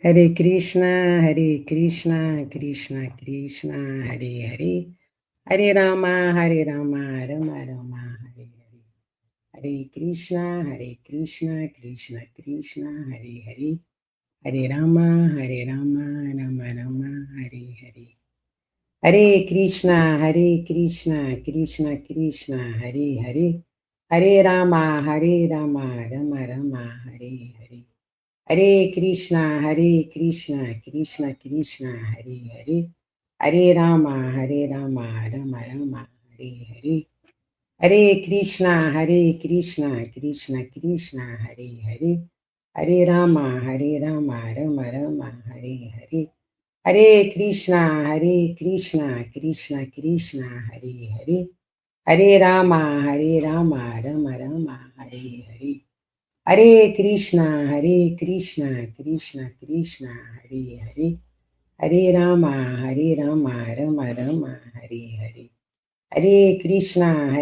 Hare Krishna, Krishna Krishna, Hare Hare, Hare Rama, Rama Rama, Hare Hare. Hare Krishna, Krishna Krishna, Hare Hare, Hare Rama, Rama Rama, Hare Hare. Hare Krishna, Krishna Krishna, Hare Hare, Hare Rama, Rama Rama, Hare Hare. Hare Krishna, Krishna Krishna, Hare Hare, Hare Rama, Rama Rama, Hare Hare. Hare Krishna, Krishna Krishna, Hare Hare, Hare Rama, Rama Rama, Hare Hare. Hare Krishna, Krishna Krishna, Hare Hare, Hare Rama, Rama Rama, Hare Hare. Hare Krishna, Krishna Krishna, Hare Hare, Hare Rama, Rama Rama, Hare Hare. Hare Krishna,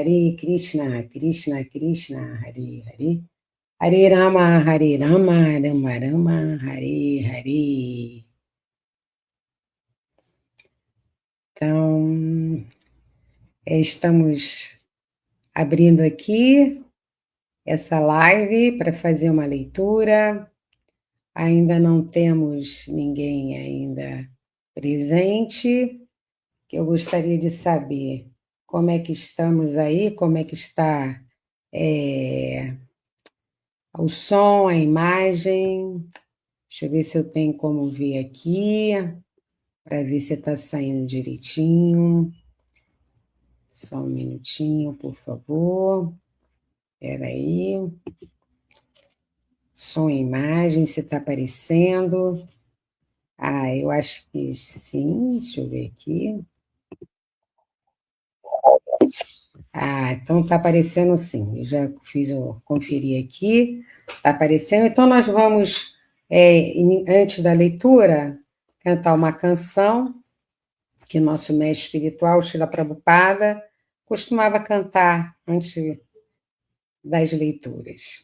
Krishna Krishna, Hare Hare, Hare Rama, Rama Rama, Hare Hare. Então, estamos abrindo aqui essa live para fazer uma leitura. Ainda não temos ninguém ainda presente, que eu gostaria de saber como é que estamos aí, como é que está o som, a imagem. Deixa eu ver se eu tenho como ver aqui, para ver se está saindo direitinho. Só um minutinho, por favor. Espera aí. Som e imagem, se está aparecendo. Eu acho que sim. Deixa eu ver aqui. Então está aparecendo sim. Eu já conferi aqui. Está aparecendo. Então nós vamos, antes da leitura, cantar uma canção que nosso mestre espiritual, Srila Prabhupada, costumava cantar antes das leituras.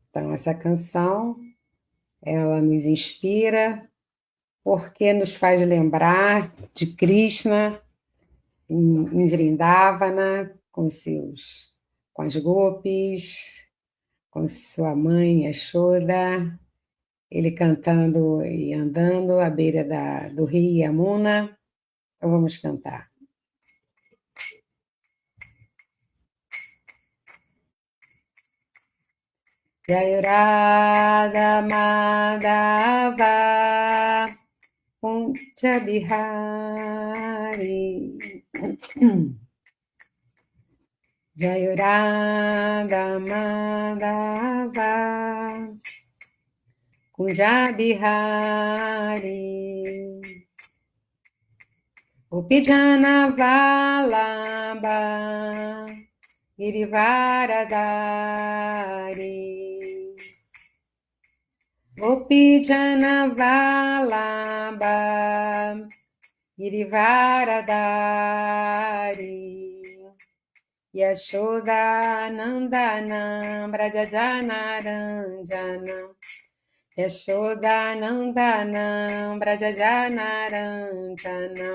Então, essa canção, ela nos inspira, porque nos faz lembrar de Krishna em Vrindavana, com as gopis, com sua mãe Yashoda, ele cantando e andando à beira do rio Yamuna. Então, vamos cantar. Jai Radha Madhava Kunja Bihari Jai Radha Madhava Kunja Bihari Upijana Valabha Girivaradari Gopijana Valabha Girivaradari Yashoda Nandana Brajajana Ranjana Yashoda Nandana Brajajana Ranjana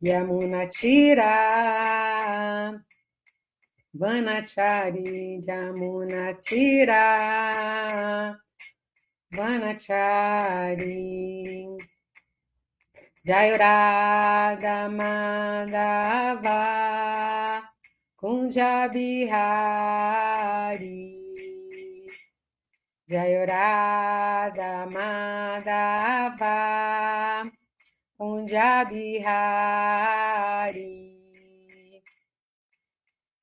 Yamuna Tira Vanachari Yamuna Tira Vanachari Jai Radha Madhava Kunja Bihari Jai Radha Madhava Kunja Bihari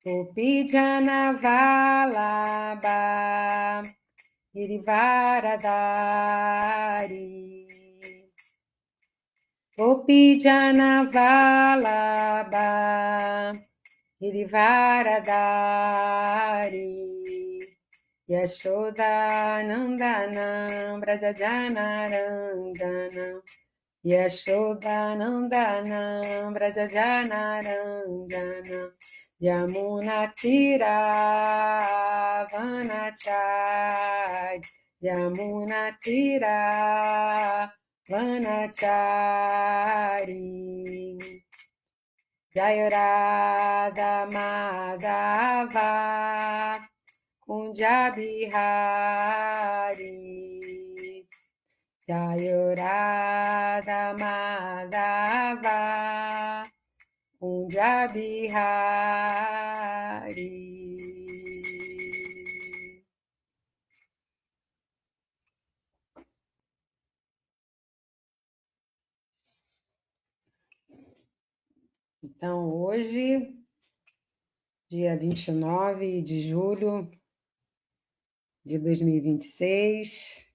Gopijana Valabha Girivaradari Gopijana Valabha Girivaradari Yashoda Nandana Brajajana Ranjana Yashoda Nandana Brajajana Ranjana Yamuna Tira Vanachari Yamuna Tira Vanachari Jayarada Madhava Kunjabihari Jayarada Madhava Kunjabihari. Então, hoje, dia 29 de julho de 2026,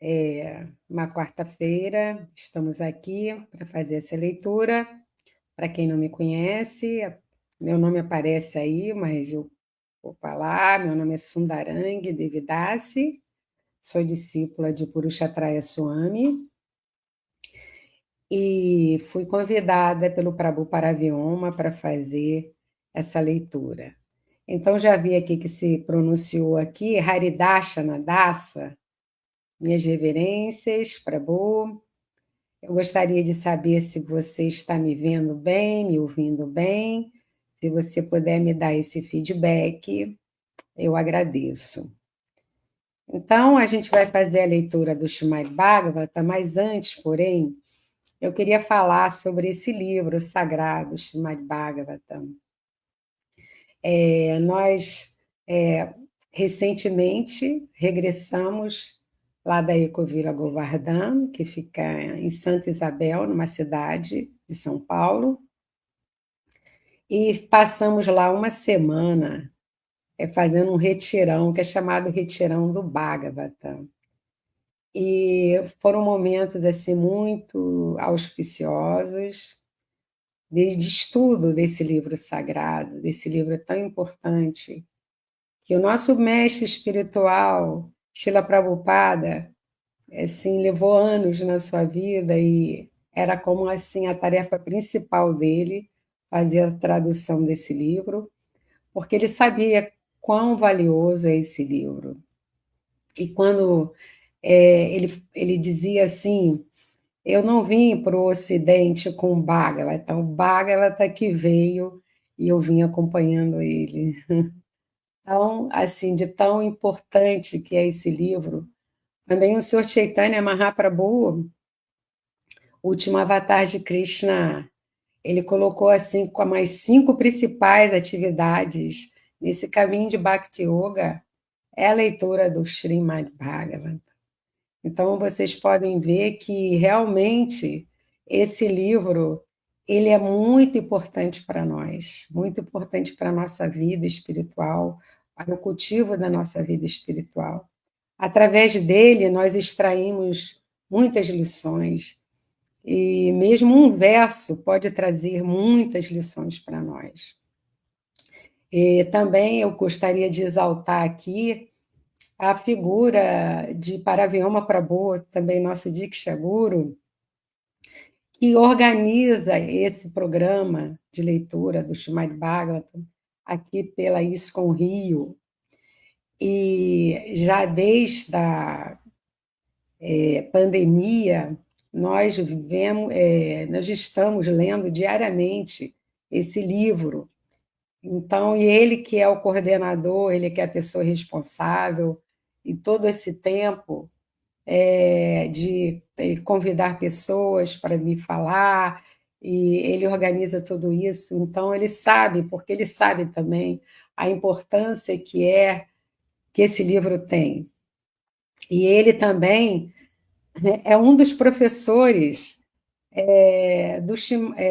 é uma quarta-feira, estamos aqui para fazer essa leitura. Para quem não me conhece, meu nome aparece aí, mas eu vou falar. Meu nome é Sundarangi Devidasi, sou discípula de Purushatraya Swami e fui convidada pelo Prabhu Paravioma para fazer essa leitura. Então, já vi aqui que se pronunciou aqui, Haridashana Dasa, minhas reverências, Prabhu. Eu gostaria de saber se você está me vendo bem, me ouvindo bem. Se você puder me dar esse feedback, eu agradeço. Então, a gente vai fazer a leitura do Srimad Bhagavata, mas antes, porém, eu queria falar sobre esse livro sagrado, Srimad Bhagavatam. Nós, recentemente, regressamos lá da Ecovila Govardhan, que fica em Santa Isabel, numa cidade de São Paulo, e passamos lá uma semana fazendo um retirão, que é chamado Retirão do Bhagavatam. E foram momentos assim muito auspiciosos, desde estudo desse livro sagrado, desse livro tão importante, que o nosso mestre espiritual, Srila Prabhupada, assim, levou anos na sua vida e era como assim a tarefa principal dele fazer a tradução desse livro, porque ele sabia quão valioso é esse livro. E quando ele dizia assim: eu não vim para o Ocidente com o Bhagavata, então o Bhagavata que veio e eu vim acompanhando ele. Então, assim, de tão importante que é esse livro. Também o Sr. Chaitanya Mahaprabhu, o último avatar de Krishna, ele colocou assim como as 5 principais atividades nesse caminho de Bhakti Yoga é a leitura do Srimad Bhagavatam. Então vocês podem ver que realmente esse livro ele é muito importante para nós, muito importante para a nossa vida espiritual, para o cultivo da nossa vida espiritual. Através dele, nós extraímos muitas lições, e mesmo um verso pode trazer muitas lições para nós. E também eu gostaria de exaltar aqui a figura de Paravioma Prabhu, também nosso Diksha Guru, que organiza esse programa de leitura do Srimad Bhagavatam aqui pela ISKCON Rio. E já desde a pandemia, nós estamos lendo diariamente esse livro. Então, e ele que é o coordenador, ele que é a pessoa responsável, e todo esse tempo de convidar pessoas para me falar, e ele organiza tudo isso. Então, ele sabe, porque ele sabe também a importância que esse livro tem. E ele também é um dos professores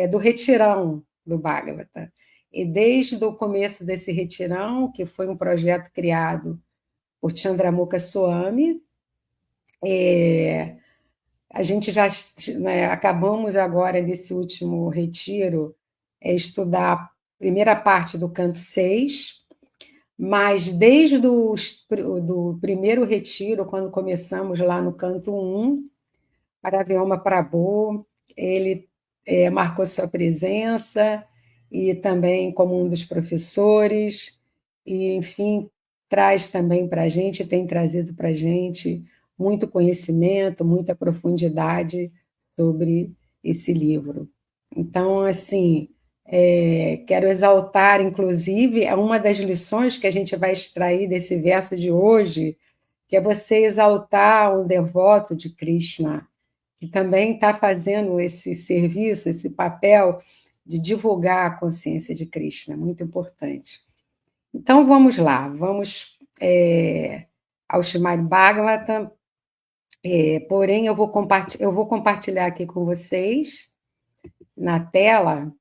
do retirão do Bhagavata. E desde o começo desse retirão, que foi um projeto criado por Chandramukha Swami, a gente já, né, acabamos agora, nesse último retiro, estudar a primeira parte do canto 6, mas desde do primeiro retiro, quando começamos lá no canto 1, Paravioma Prabhu, ele marcou sua presença, e também como um dos professores, e, enfim, traz também para a gente, tem trazido para a gente muito conhecimento, muita profundidade sobre esse livro. Então, assim, quero exaltar, inclusive, é uma das lições que a gente vai extrair desse verso de hoje, que é você exaltar um devoto de Krishna, que também está fazendo esse serviço, esse papel de divulgar a consciência de Krishna, muito importante. Então vamos lá, vamos ao Srimad Bhagavatam, porém eu vou compartilhar aqui com vocês na tela.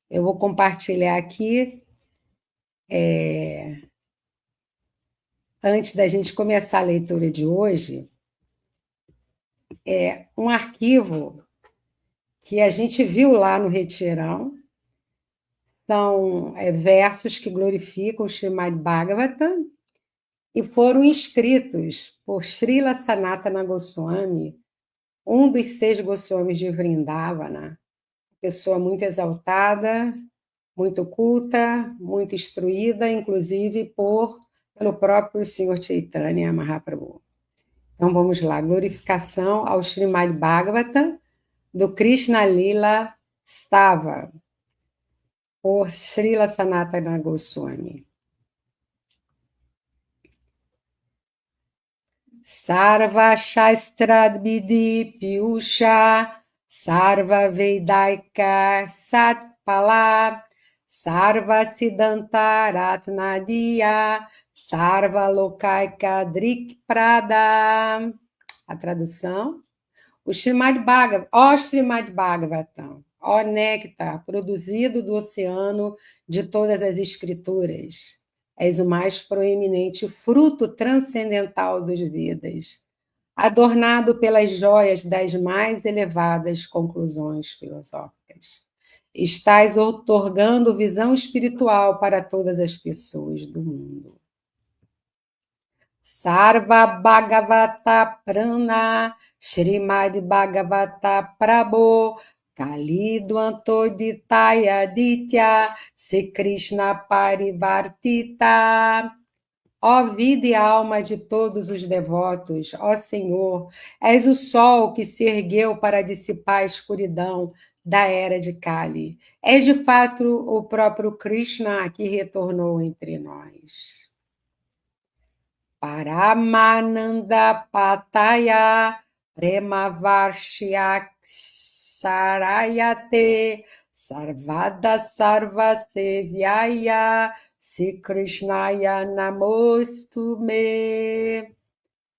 Eu vou compartilhar aqui, antes da gente começar a leitura de hoje, um arquivo que a gente viu lá no Retirão. São versos que glorificam o Srimad Bhagavatam e foram escritos por Srila Sanatana Goswami, um dos 6 Goswamis de Vrindavana, pessoa muito exaltada, muito culta, muito instruída, inclusive pelo próprio Senhor Chaitanya Mahaprabhu. Então vamos lá, glorificação ao Srimad Bhagavatam do Krishna Lila Stava, por Srila Sanatana Goswami. Sarva Shastrad-vidhi Piyusha, Sarva Vedaika Satpala, Sarva Siddhanta Ratnadiya, Sarva Lokaika Drikprada. A tradução? O Srimad Bhagavatam, ó néctar produzido do oceano de todas as escrituras. És o mais proeminente fruto transcendental dos Vedas, adornado pelas joias das mais elevadas conclusões filosóficas. Estás outorgando visão espiritual para todas as pessoas do mundo. Sarva Bhagavata Prana, Srimad Bhagavata Prabhu, Kalido Antoditaya Ditya, Se Krishna Parivartita. Ó vida e alma de todos os devotos, ó Senhor, és o sol que se ergueu para dissipar a escuridão da era de Kali. És de fato o próprio Krishna que retornou entre nós. Paramananda Pataya Premavarshyak Sarayate Sarvada Sarva Sevyaya Se Krishnaya Namostume.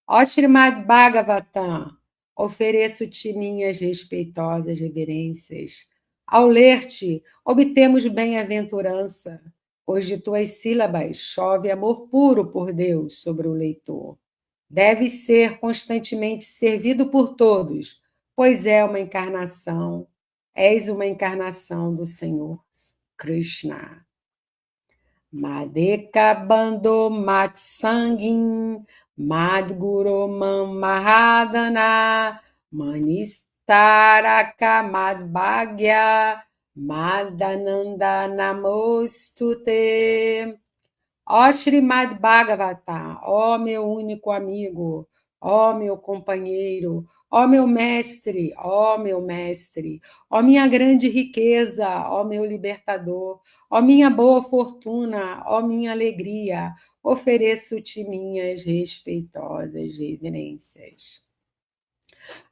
Ó Srimad Bhagavatam, ofereço-te minhas respeitosas reverências. Ao ler-te, obtemos bem-aventurança, pois de tuas sílabas chove amor puro por Deus sobre o leitor. Deve ser constantemente servido por todos, pois és uma encarnação do Senhor Krishna. Madeka Bando Matsangin, Madguru Mahadana, Manistaraka Madbhagya, Madananda Namostute. Ó Srimad Bhagavatam, ó meu único amigo, ó meu companheiro, ó meu mestre, ó minha grande riqueza, ó meu libertador, ó minha boa fortuna, ó minha alegria, ofereço-te minhas respeitosas reverências.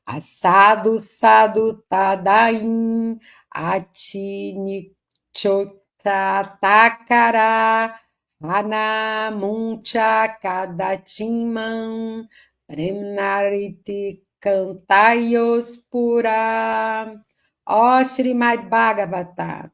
Assado Sadu Tadain Atinichotatakara Anamuncha Kadatiman Premnariti Cantaios Pura. Ó Srimad Bhagavatam,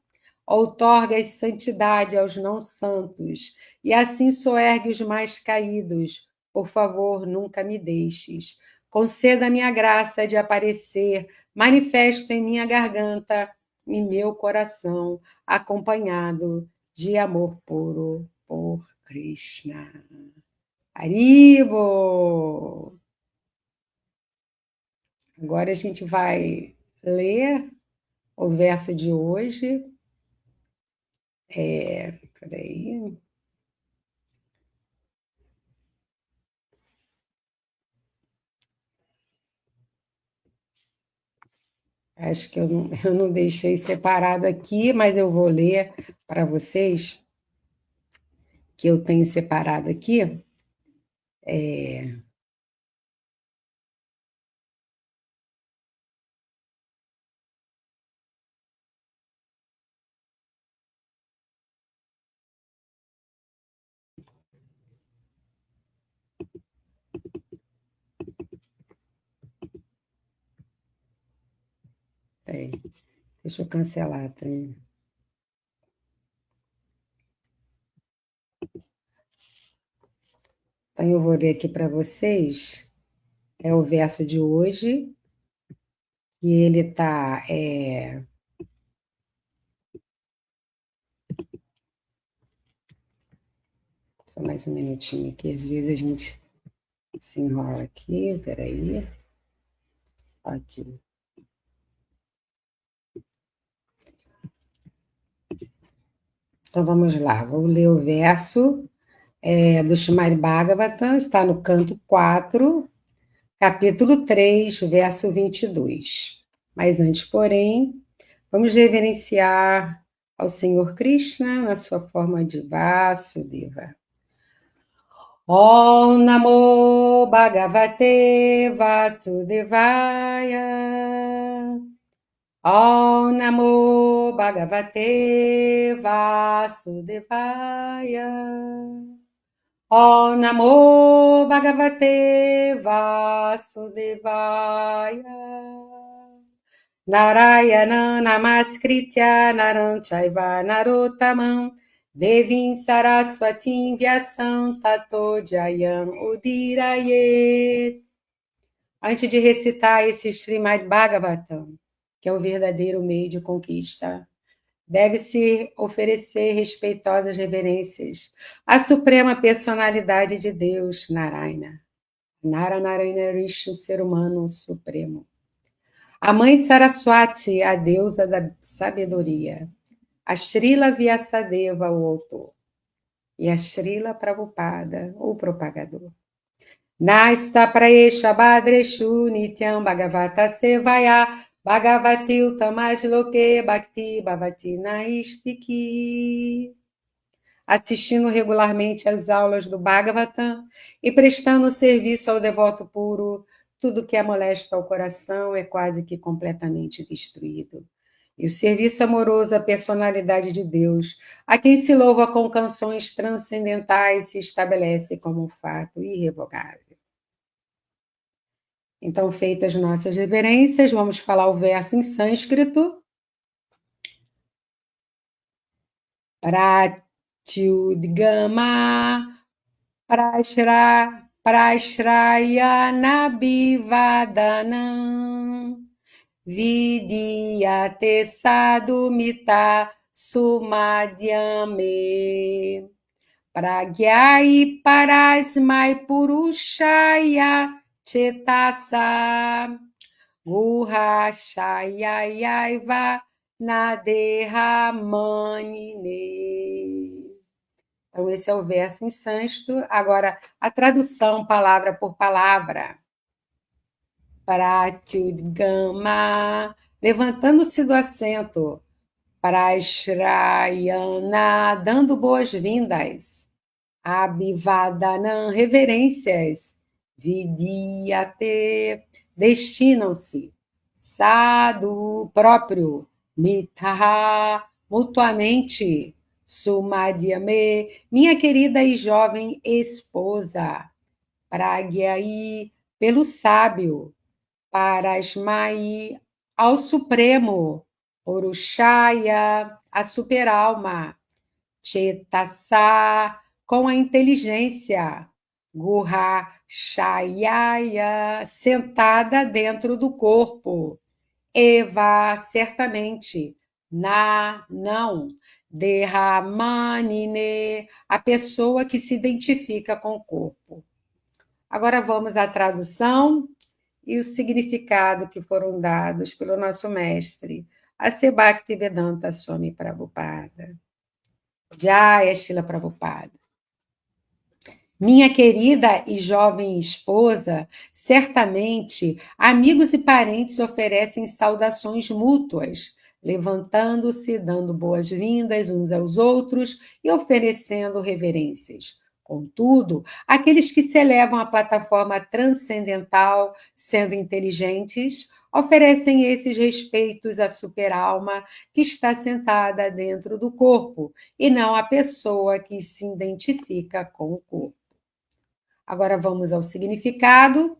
outorgas santidade aos não santos, e assim soergue os mais caídos. Por favor, nunca me deixes. Conceda-me a graça de aparecer, manifesto em minha garganta e meu coração, acompanhado de amor puro por Krishna. Haribo! Agora a gente vai ler o verso de hoje. Peraí. Acho que eu não deixei separado aqui, mas eu vou ler para vocês que eu tenho separado aqui. Peraí, deixa eu cancelar, tá? Então, eu vou ler aqui para vocês. É o verso de hoje, e ele está. Só mais um minutinho aqui, às vezes a gente se enrola aqui, peraí. Aqui. Então vamos lá, vou ler o verso do Srimad Bhagavatam, está no canto 4, capítulo 3, verso 22. Mas antes, porém, vamos reverenciar ao Senhor Krishna na sua forma de Vasudeva. Om Namo Bhagavate Vasudevaya. Om Namo Bhagavate Vasudevaya. Om Namo Bhagavate Vasudevaya. Narayana Namaskritya Naram Chaiva Narottamam Devim Saraswatim Vyasam Tato Jayam Udiraye. Antes de recitar esse Srimad Bhagavatam, que é o verdadeiro meio de conquista, deve-se oferecer respeitosas reverências à suprema personalidade de Deus, Narayana. Narayana Rishi, o ser humano supremo. A mãe de Saraswati, a deusa da sabedoria. A Srila Vyasadeva, o autor. E a Srila Prabhupada, o propagador. Nasta praesha badreshu nityam bhagavata sevaya bhagavati utamaj loke bhakti bhavati naistiki. Assistindo regularmente às aulas do Bhagavatam e prestando serviço ao devoto puro, tudo que é molesto ao coração é quase que completamente destruído. E o serviço amoroso à personalidade de Deus, a quem se louva com canções transcendentais, se estabelece como um fato irrevogável. Então, feitas nossas reverências, vamos falar o verso em sânscrito. Pratyudgama prashrayana bivadanam vidyate sadumita sumadhyame pragyai parasmai purushaya chetasa guha shayayaiva nadeha manine. Então, esse é o verso em sânscrito. Agora, a tradução, palavra por palavra. Pratyudgama, levantando-se do assento. Prashrayana, dando boas-vindas. Abhivadanam, reverências. Vidyate, destinam-se. Sadhu, próprio. Mitaha, mutuamente. Sumadhyame, minha querida e jovem esposa. Pragyai, pelo sábio. Parasmai, ao Supremo. Purushaya, a superalma. Chetasa, com a inteligência. Guha Shayaya, sentada dentro do corpo. Eva, certamente. Na, não. Derramanine, a pessoa que se identifica com o corpo. Agora vamos à tradução e o significado que foram dados pelo nosso mestre, a Bhaktivedanta Swami Prabhupada. Jai Srila Prabhupada. Minha querida e jovem esposa, certamente amigos e parentes oferecem saudações mútuas, levantando-se, dando boas-vindas uns aos outros e oferecendo reverências. Contudo, aqueles que se elevam à plataforma transcendental, sendo inteligentes, oferecem esses respeitos à super-alma que está sentada dentro do corpo, e não à pessoa que se identifica com o corpo. Agora vamos ao significado.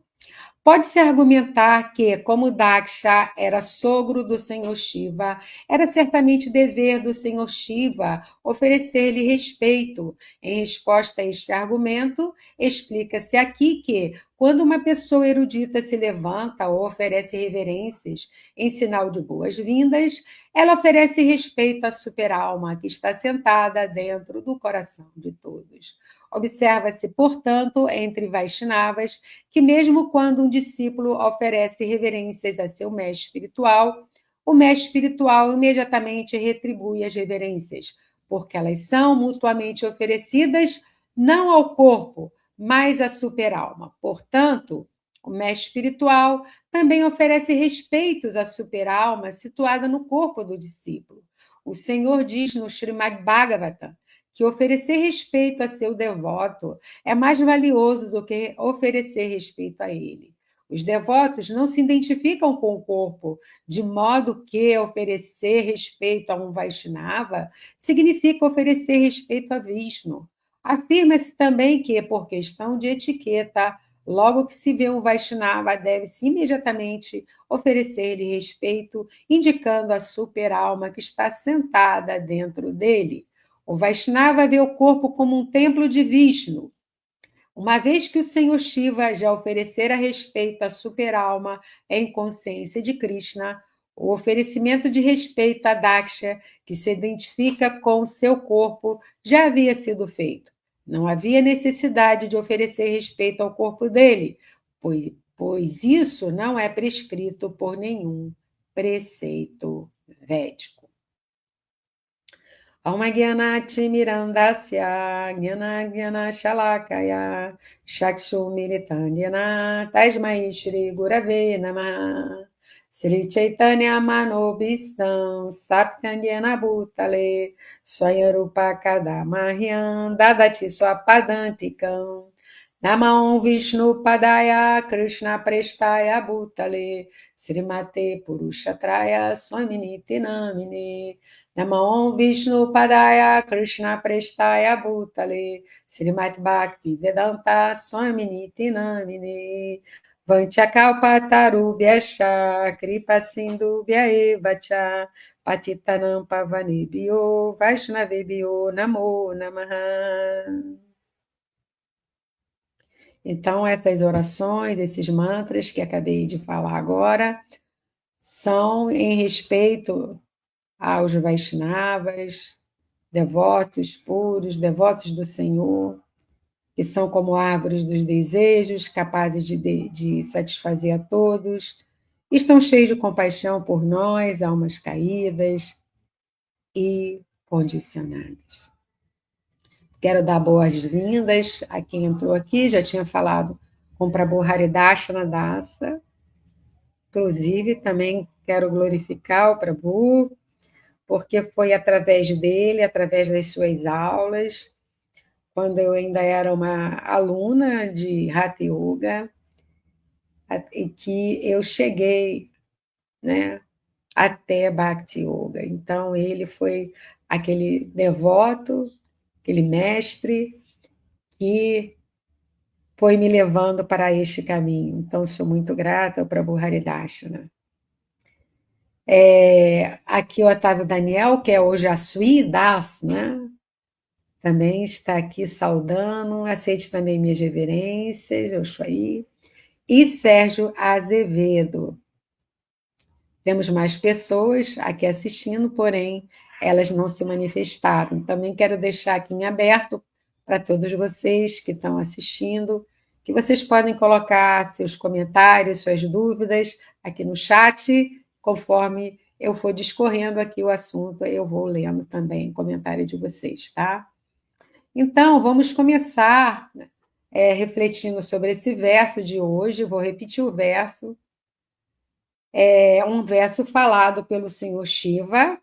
Pode-se argumentar que, como Daksha era sogro do senhor Shiva, era certamente dever do senhor Shiva oferecer-lhe respeito. Em resposta a este argumento, explica-se aqui que, quando uma pessoa erudita se levanta ou oferece reverências em sinal de boas-vindas, ela oferece respeito à super-alma que está sentada dentro do coração de todos. Observa-se, portanto, entre Vaishnavas, que mesmo quando um discípulo oferece reverências a seu mestre espiritual, o mestre espiritual imediatamente retribui as reverências, porque elas são mutuamente oferecidas não ao corpo, mas à super-alma. Portanto, o mestre espiritual também oferece respeitos à super-alma situada no corpo do discípulo. O Senhor diz no Srimad Bhagavatam que oferecer respeito a seu devoto é mais valioso do que oferecer respeito a ele. Os devotos não se identificam com o corpo, de modo que oferecer respeito a um Vaishnava significa oferecer respeito a Vishnu. Afirma-se também que, por questão de etiqueta, logo que se vê um Vaishnava, deve-se imediatamente oferecer-lhe respeito, indicando a super-alma que está sentada dentro dele. O Vaishnava vê o corpo como um templo de Vishnu. Uma vez que o Senhor Shiva já oferecera respeito à super-alma em consciência de Krishna, o oferecimento de respeito a Daksha, que se identifica com o seu corpo, já havia sido feito. Não havia necessidade de oferecer respeito ao corpo dele, pois isso não é prescrito por nenhum preceito védico. Om Gyanati Mirandasya Gyana Shalakaya Shakshu Militanyana Tasmai Shri Gurave Namaha Sri Chaitanya Manobhistam Saptanyana Bhutale Swayarupa Kadamahyam Dadati Swapadantikam Namam Vishnu Padaya Krishna Prestaya Bhutale Srimate Purushatraya Swaminiti Namine Namam Vishnu Padaya Krishna Prestaya Bhutale Srimati Bhakti Vedanta Swaminiti Namine Vanchakalpatarubhyascha Kripa Sindubhya Evacha Patitanam Pavanebhyo Vaishnavebhyo Namo Namaha. Então, essas orações, esses mantras que acabei de falar agora, são em respeito aos Vaishnavas, devotos puros, devotos do Senhor, que são como árvores dos desejos, capazes de satisfazer a todos, estão cheios de compaixão por nós, almas caídas e condicionadas. Quero dar boas-vindas a quem entrou aqui, já tinha falado com Prabhu Haridashana Dasa, inclusive também quero glorificar o Prabhu, porque foi através dele, através das suas aulas, quando eu ainda era uma aluna de Hatha Yoga, e que eu cheguei, né, até Bhakti Yoga. Então, ele foi aquele devoto, aquele mestre que foi me levando para este caminho. Então, sou muito grata ao Prabhu Haridashana. Aqui o Otávio Daniel, que é o Jasui Das, né? Também está aqui saudando. Aceite também minhas reverências, eu estou aí. E Sérgio Azevedo. Temos mais pessoas aqui assistindo, porém, elas não se manifestaram. Também quero deixar aqui em aberto para todos vocês que estão assistindo, que vocês podem colocar seus comentários, suas dúvidas aqui no chat, conforme eu for discorrendo aqui o assunto, eu vou lendo também o comentário de vocês, tá? Então, vamos começar refletindo sobre esse verso de hoje. Vou repetir o verso. É um verso falado pelo senhor Shiva,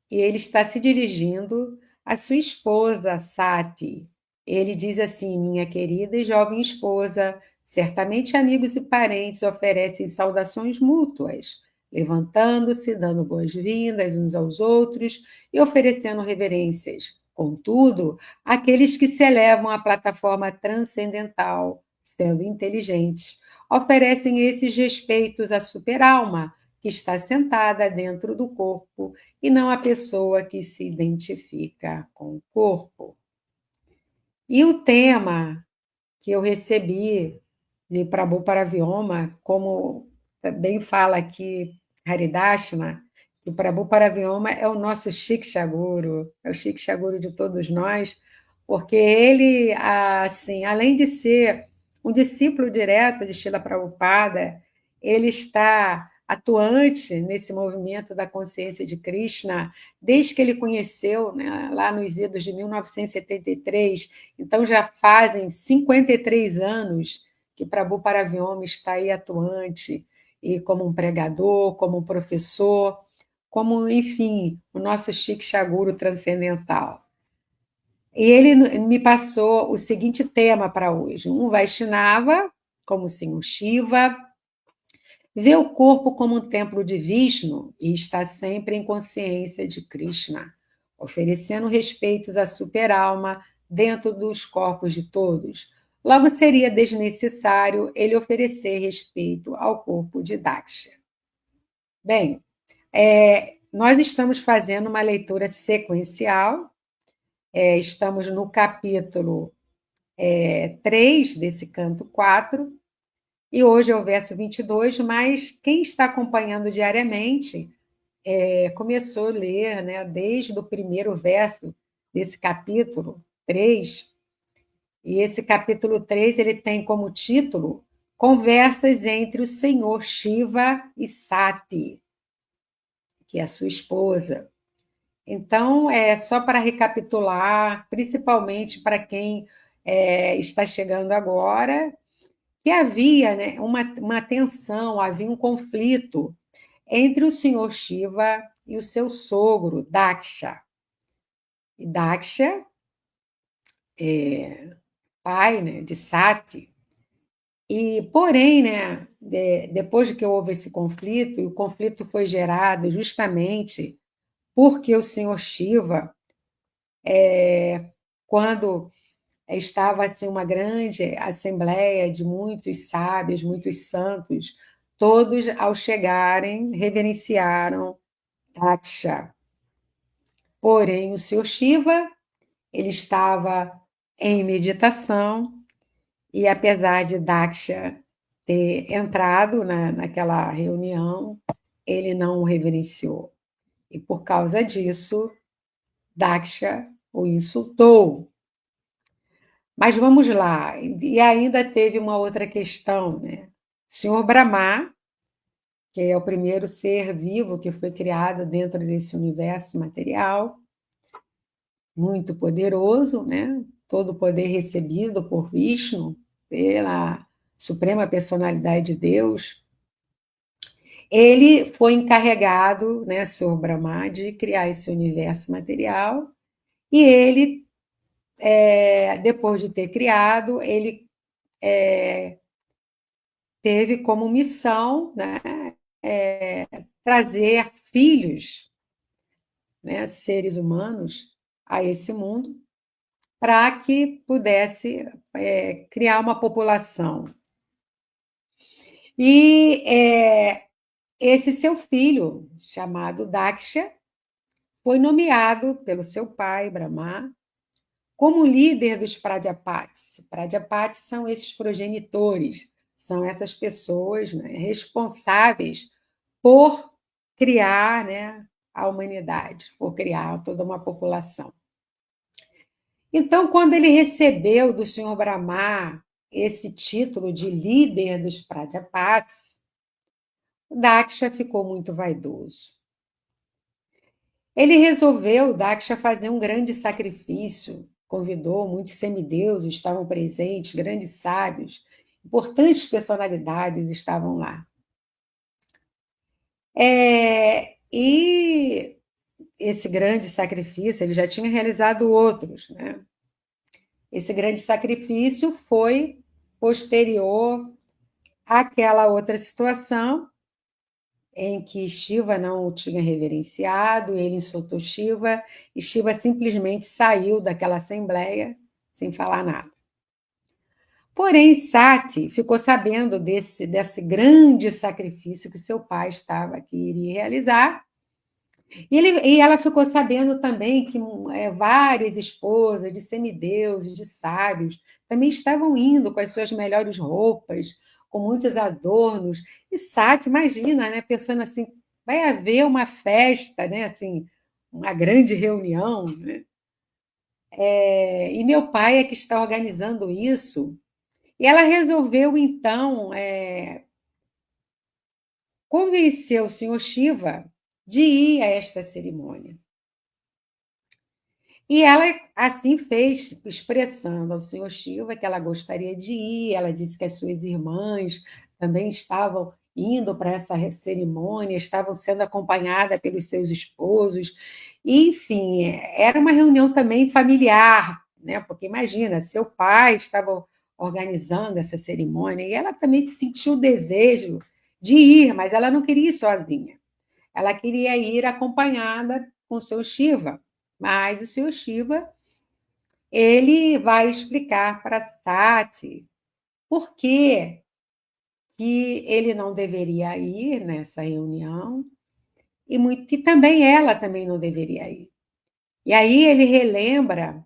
e ele está se dirigindo à sua esposa, Sati. Ele diz assim: minha querida e jovem esposa, certamente amigos e parentes oferecem saudações mútuas, levantando-se, dando boas-vindas uns aos outros e oferecendo reverências. Contudo, aqueles que se elevam à plataforma transcendental, sendo inteligentes, oferecem esses respeitos à superalma, que está sentada dentro do corpo, e não a pessoa que se identifica com o corpo. E o tema que eu recebi de Prabhu Paravyoma, como bem fala aqui Haridashna, que o Prabhu Paravyoma é o nosso Shiksha Guru, é o Shiksha Guru de todos nós, porque ele, assim, além de ser um discípulo direto de Srila Prabhupada, ele está atuante nesse movimento da consciência de Krishna desde que ele conheceu, né, lá nos idos de 1973. Então já fazem 53 anos que Prabhu Paravyoma está aí atuante, e como um pregador, como um professor, como, enfim, o nosso Shiksha Guru transcendental. E ele me passou o seguinte tema para hoje: um Vaishnava, como o Senhor Shiva, vê o corpo como um templo de Vishnu e está sempre em consciência de Krishna, oferecendo respeitos à superalma dentro dos corpos de todos. Logo, seria desnecessário ele oferecer respeito ao corpo de Daksha. Bem, nós estamos fazendo uma leitura sequencial, estamos no capítulo 3 desse canto 4, e hoje é o verso 22, mas quem está acompanhando diariamente começou a ler, né, desde o primeiro verso desse capítulo 3, e esse capítulo 3 ele tem como título Conversas entre o Senhor Shiva e Sati, que é a sua esposa. Então, só para recapitular, principalmente para quem está chegando agora, que havia, né, uma tensão, havia um conflito entre o senhor Shiva e o seu sogro, Daksha. E Daksha, pai, né, de Sati, e, porém, né, depois de que houve esse conflito, e o conflito foi gerado justamente porque o senhor Shiva, quando estava assim, uma grande assembleia de muitos sábios, muitos santos, todos, ao chegarem, reverenciaram Daksha. Porém, o senhor Shiva, ele estava em meditação, e apesar de Daksha ter entrado naquela reunião, ele não o reverenciou. E por causa disso, Daksha o insultou. Mas vamos lá, e ainda teve uma outra questão, né? O senhor Brahma, que é o primeiro ser vivo que foi criado dentro desse universo material, muito poderoso, né? Todo o poder recebido por Vishnu, pela Suprema Personalidade de Deus, ele foi encarregado, né, Senhor Brahma, de criar esse universo material, e ele, depois de ter criado, ele teve como missão, né, trazer filhos, né, seres humanos, a esse mundo, para que pudesse criar uma população. E esse seu filho, chamado Daksha, foi nomeado pelo seu pai, Brahma, como líder dos Prajapatis. Prajapatis são esses progenitores, são essas pessoas, né, responsáveis por criar, né, a humanidade, por criar toda uma população. Então, quando ele recebeu do senhor Brahma esse título de líder dos Prajapatis, Daksha ficou muito vaidoso. Ele resolveu, Daksha, fazer um grande sacrifício, convidou muitos semideuses, estavam presentes, grandes sábios, importantes personalidades estavam lá. E esse grande sacrifício, ele já tinha realizado outros, né? Esse grande sacrifício foi posterior àquela outra situação em que Shiva não o tinha reverenciado, ele insultou Shiva, e Shiva simplesmente saiu daquela assembleia sem falar nada. Porém, Sati ficou sabendo desse grande sacrifício que seu pai estava que iria realizar, e ela ficou sabendo também que várias esposas de semideuses, de sábios, também estavam indo com as suas melhores roupas, com muitos adornos. E Sati, imagina, né, pensando assim, vai haver uma festa, né, assim, uma grande reunião, né? E meu pai é que está organizando isso. E ela resolveu, então, convencer o senhor Shiva de ir a esta cerimônia. E ela assim fez, expressando ao senhor Shiva que ela gostaria de ir. Ela disse que as suas irmãs também estavam indo para essa cerimônia, estavam sendo acompanhadas pelos seus esposos. Enfim, era uma reunião também familiar, né? Porque imagina, seu pai estava organizando essa cerimônia e ela também sentiu o desejo de ir, mas ela não queria ir sozinha. Ela queria ir acompanhada com o seu Shiva, mas o seu Shiva ele vai explicar para Tati por que ele não deveria ir nessa reunião e também ela também não deveria ir. E aí ele relembra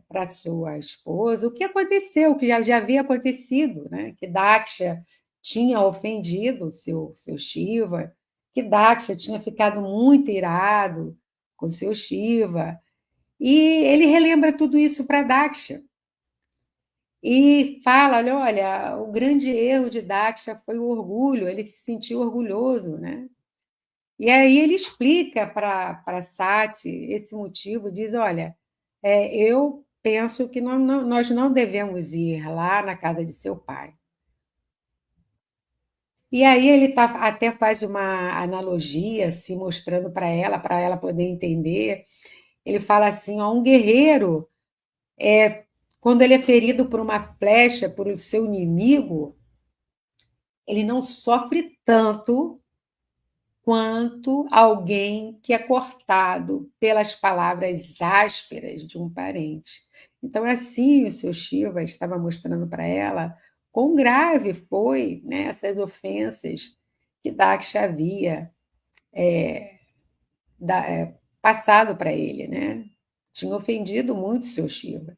para sua esposa o que aconteceu, o que já havia acontecido, né? Que Daksha tinha ofendido seu Shiva, que Daksha tinha ficado muito irado com seu Shiva, e ele relembra tudo isso para Daksha e fala, olha, o grande erro de Daksha foi o orgulho, ele se sentiu orgulhoso, né? E aí ele explica para Sati esse motivo, diz, olha, eu penso que nós não devemos ir lá na casa de seu pai. E aí ele até faz uma analogia, assim, mostrando para ela poder entender. Ele fala assim, ó, um guerreiro, quando ele é ferido por uma flecha, por o seu inimigo, ele não sofre tanto quanto alguém que é cortado pelas palavras ásperas de um parente. Então, assim, o seu Shiva estava mostrando para ela quão grave foi, né, essas ofensas que Daksha havia passado para ele, né? Tinha ofendido muito o seu Shiva.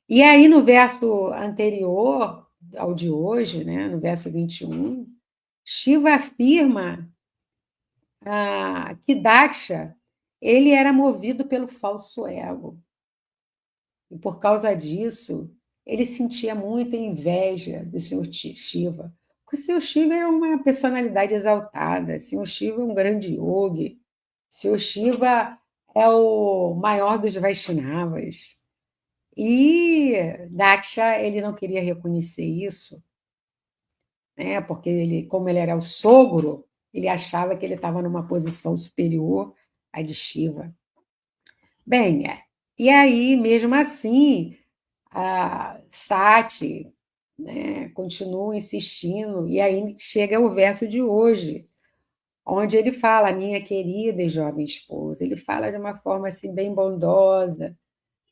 E aí, no verso anterior ao de hoje, né, no verso 21, Shiva afirma que Daksha ele era movido pelo falso ego. E por causa disso, ele sentia muita inveja do Sr. Shiva. Porque o Sr. Shiva era uma personalidade exaltada, o Sr. Shiva é um grande yogi, o Sr. Shiva é o maior dos Vaishnavas. E Daksha ele não queria reconhecer isso, né? Porque ele, como ele era o sogro, ele achava que ele estava numa posição superior à de Shiva. Bem, e aí, mesmo assim, a Sati, né, continua insistindo, e aí chega o verso de hoje, onde ele fala, minha querida e jovem esposa, ele fala de uma forma assim bem bondosa,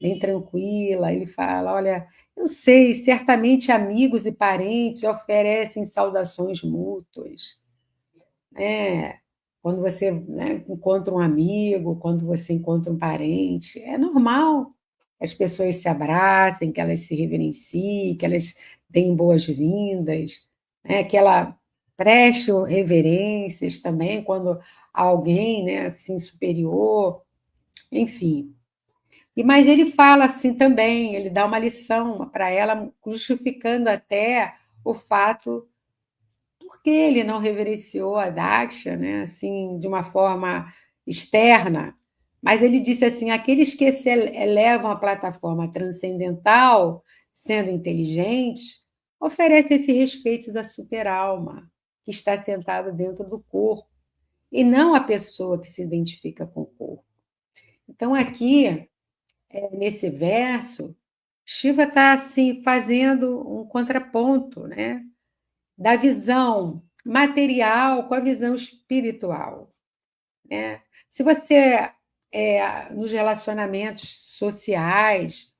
bem tranquila, ele fala, olha, eu sei, certamente amigos e parentes oferecem saudações mútuas, né? Quando você, né, encontra um amigo, quando você encontra um parente, é normal que as pessoas se abracem, que elas se reverenciem, que elas deem boas-vindas, né, que ela preste reverências também quando alguém, né, assim, superior, enfim. Mas ele fala assim também, ele dá uma lição para ela, justificando até o fato por que ele não reverenciou a Daksha, né, assim, de uma forma externa. Mas ele disse assim: aqueles que se elevam à plataforma transcendental, sendo inteligentes, oferecem esse respeito à superalma, que está sentada dentro do corpo, e não a pessoa que se identifica com o corpo. Então, aqui, nesse verso, Shiva está assim, fazendo um contraponto, né, da visão material com a visão espiritual, né? Se você, nos relacionamentos sociais,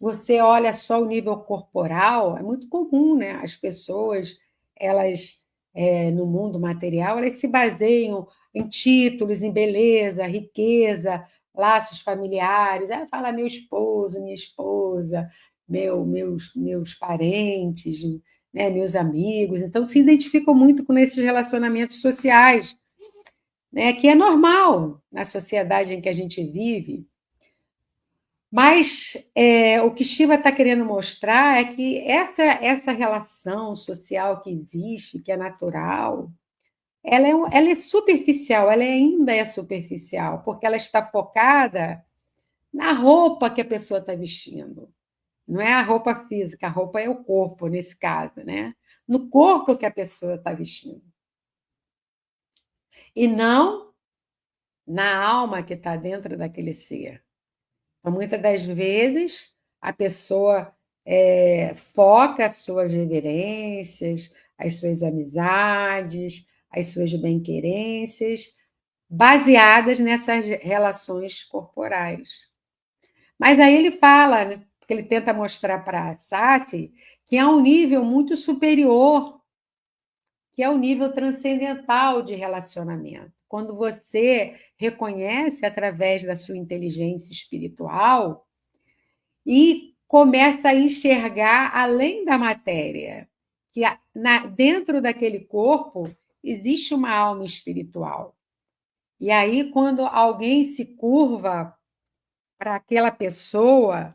você olha só o nível corporal, é muito comum, né? As pessoas, elas, no mundo material, elas se baseiam em títulos, em beleza, riqueza, laços familiares. Ela fala meu esposo, minha esposa, meus parentes, né? Meus amigos. Então, se identificam muito com esses relacionamentos sociais, né? Que é normal na sociedade em que a gente vive. Mas o que Shiva está querendo mostrar é que essa relação social que existe, que é natural, ela é superficial, ela ainda é superficial, porque ela está focada na roupa que a pessoa está vestindo. Não é a roupa física, a roupa é o corpo, nesse caso, né? No corpo que a pessoa está vestindo. E não na alma que está dentro daquele ser. Então, muitas das vezes, a pessoa foca as suas reverências, as suas amizades, as suas bem-querências, baseadas nessas relações corporais. Mas aí ele fala, né, porque ele tenta mostrar para a Sati que há um nível muito superior, que é o nível transcendental de relacionamento. Quando você reconhece através da sua inteligência espiritual e começa a enxergar além da matéria, que dentro daquele corpo existe uma alma espiritual. E aí, quando alguém se curva para aquela pessoa,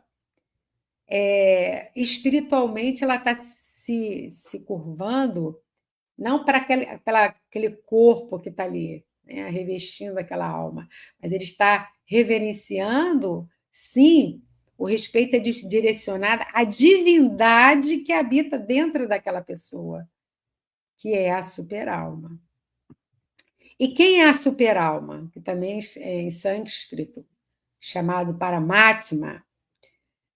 espiritualmente ela está se curvando, não para aquele corpo que está ali, né, revestindo aquela alma, mas ele está reverenciando, sim, o respeito é direcionado à divindade que habita dentro daquela pessoa, que é a superalma. E quem é a superalma? Que também é em sânscrito, chamado Paramatma,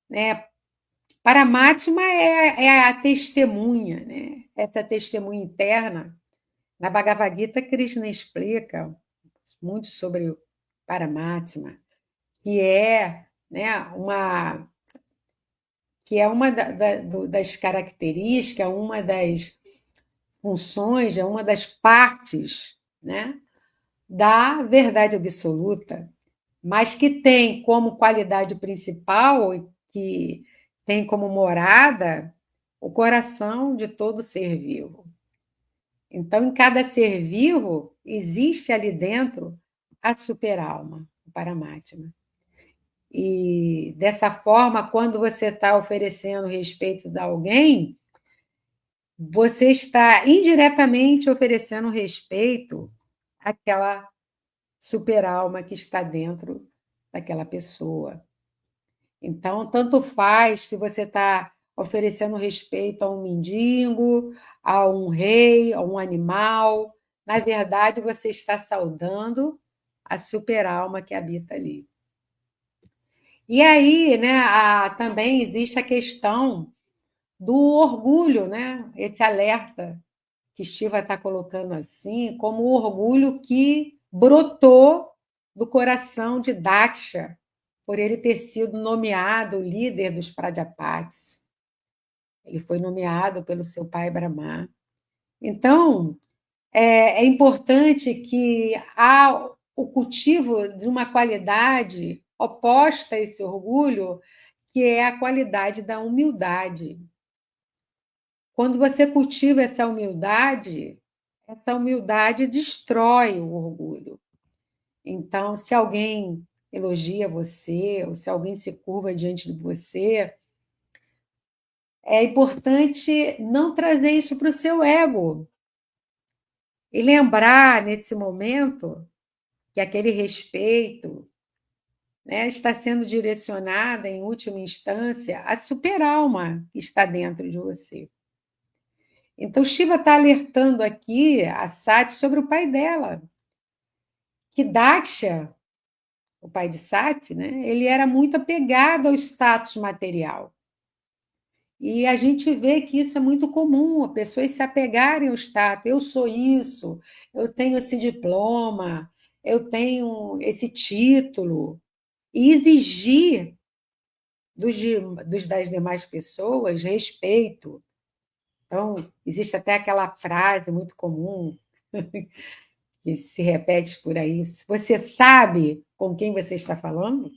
né? Paramatma é a testemunha, né? Essa testemunha interna. Na Bhagavad Gita, Krishna explica muito sobre o Paramatma, que é, né, uma das características, uma das funções, é uma das partes, né, da verdade absoluta, mas que tem como qualidade principal, que tem como morada, o coração de todo ser vivo. Então, em cada ser vivo, existe ali dentro a superalma, o Paramatma. E dessa forma, quando você está oferecendo respeito a alguém, você está indiretamente oferecendo respeito àquela superalma que está dentro daquela pessoa. Então, tanto faz se você está oferecendo respeito a um mendigo, a um rei, a um animal. Na verdade, você está saudando a superalma que habita ali. E aí, né, também existe a questão do orgulho, né? Esse alerta que Shiva está colocando assim, como o orgulho que brotou do coração de Daksha, por ele ter sido nomeado líder dos Prajapatis. Ele foi nomeado pelo seu pai Brahma. Então, é importante que há o cultivo de uma qualidade oposta a esse orgulho, que é a qualidade da humildade. Quando você cultiva essa humildade destrói o orgulho. Então, se alguém elogia você, ou se alguém se curva diante de você, é importante não trazer isso para o seu ego, E lembrar, nesse momento, que aquele respeito, né, está sendo direcionada, em última instância, à super-alma que está dentro de você. Então, Shiva está alertando aqui a Sati sobre o pai dela, que Daksha, o pai de Sati, né, ele era muito apegado ao status material. E a gente vê que isso é muito comum, as pessoas se apegarem ao status. Eu sou isso, eu tenho esse diploma, eu tenho esse título, e exigir das demais pessoas respeito. Então, existe até aquela frase muito comum que se repete por aí: se você sabe com quem você está falando,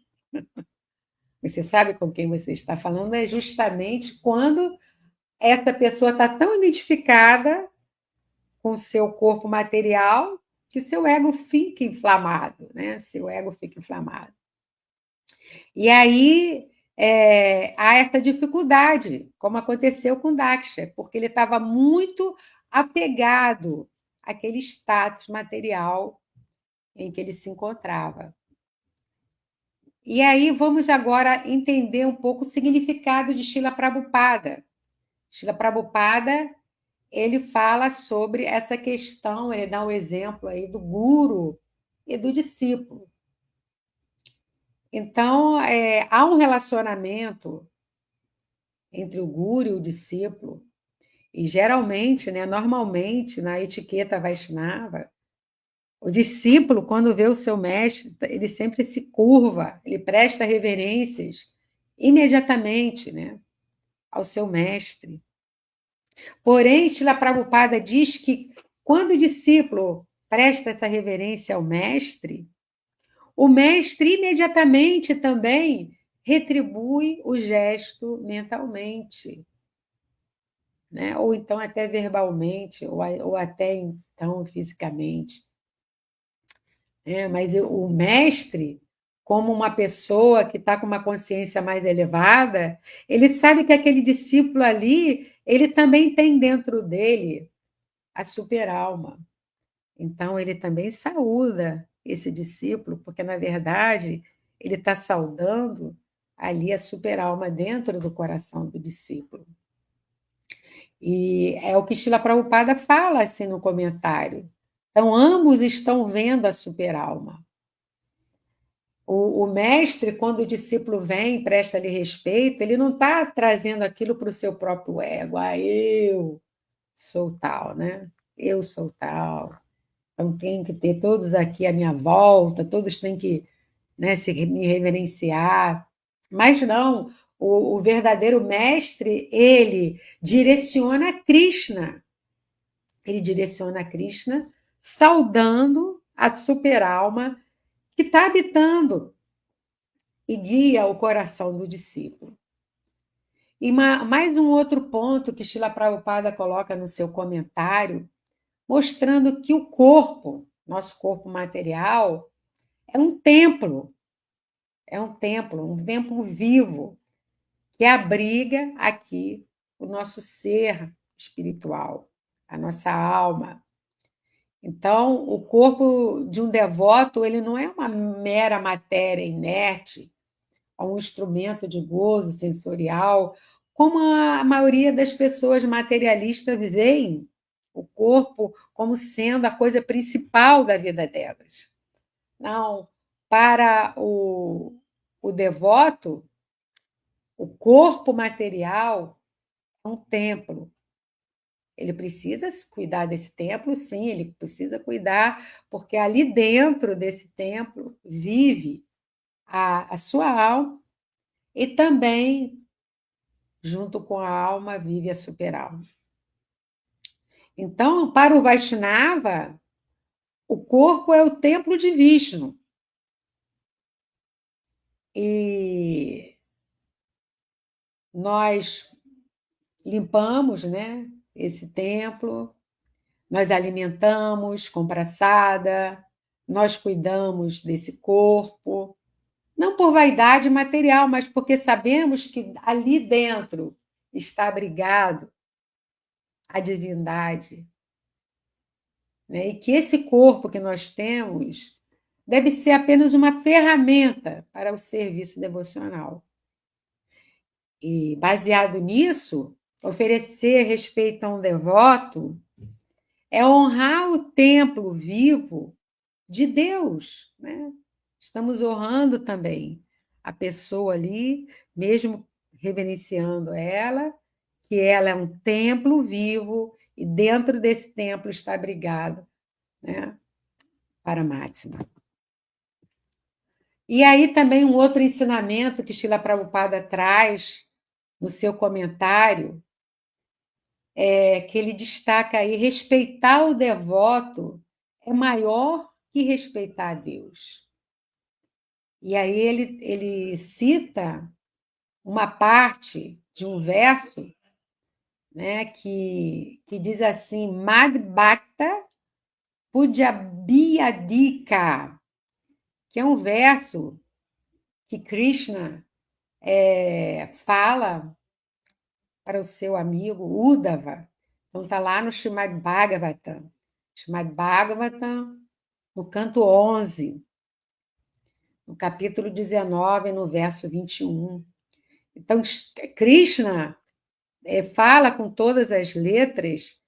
você sabe com quem você está falando, é justamente quando essa pessoa está tão identificada com o seu corpo material que seu ego fica inflamado, né? Seu ego fica inflamado. E aí há essa dificuldade, como aconteceu com Daksha, porque ele estava muito apegado àquele status material em que ele se encontrava. E aí vamos agora entender um pouco o significado de Srila Prabhupada. Srila Prabhupada, ele fala sobre essa questão, ele dá um exemplo aí do guru e do discípulo. Então, há um relacionamento entre o guru e o discípulo, e geralmente, né, normalmente, na etiqueta Vaishnava, o discípulo, quando vê o seu mestre, ele sempre se curva, ele presta reverências imediatamente, né, ao seu mestre. Porém, Srila Prabhupada diz que quando o discípulo presta essa reverência ao mestre, o mestre imediatamente também retribui o gesto mentalmente, né? Ou então até verbalmente, ou até então fisicamente. Mas o mestre, como uma pessoa que está com uma consciência mais elevada, ele sabe que aquele discípulo ali, ele também tem dentro dele a super-alma. Então, ele também saúda esse discípulo, porque, na verdade, ele está saudando ali a super-alma dentro do coração do discípulo. E é o que Srila Prabhupada fala assim no comentário. Então, ambos estão vendo a super-alma. O mestre, quando o discípulo vem e presta-lhe respeito, ele não está trazendo aquilo para o seu próprio ego. Eu sou tal, né? Eu sou tal. Então, tem que ter todos aqui à minha volta, todos têm que, né, me reverenciar. Mas não, o verdadeiro mestre, ele direciona Krishna. Ele direciona Krishna saudando a super-alma que está habitando e guia o coração do discípulo. E mais um outro ponto que Srila Prabhupada coloca no seu comentário, mostrando que o corpo, nosso corpo material, é um templo vivo, que abriga aqui o nosso ser espiritual, a nossa alma. Então, o corpo de um devoto, ele não é uma mera matéria inerte, um instrumento de gozo sensorial, como a maioria das pessoas materialistas veem o corpo como sendo a coisa principal da vida delas. Não, para o devoto, o corpo material é um templo. Ele precisa cuidar desse templo, sim, ele precisa cuidar, porque ali dentro desse templo vive a sua alma e também, junto com a alma, vive a super-alma. Então, para o Vaishnava, o corpo é o templo de Vishnu. E nós limpamos, né, esse templo, nós alimentamos com praçada, nós cuidamos desse corpo, não por vaidade material, mas porque sabemos que ali dentro está abrigado a divindade, né? E que esse corpo que nós temos deve ser apenas uma ferramenta para o serviço devocional. E, baseado nisso, oferecer respeito a um devoto é honrar o templo vivo de Deus, né? Estamos honrando também a pessoa ali, mesmo reverenciando ela, que ela é um templo vivo e dentro desse templo está abrigado, né, para a máxima. E aí também um outro ensinamento que Srila Prabhupada traz no seu comentário é que ele destaca aí: respeitar o devoto é maior que respeitar a Deus. E aí ele cita uma parte de um verso, né, que diz assim: Mad Bhakta Pujabhyadika, que é um verso que Krishna fala para o seu amigo Uddhava. Então está lá no Srimad Bhagavatam. Srimad Bhagavatam, no canto 11, no capítulo 19, no verso 21. Então, Krishna fala com todas as letras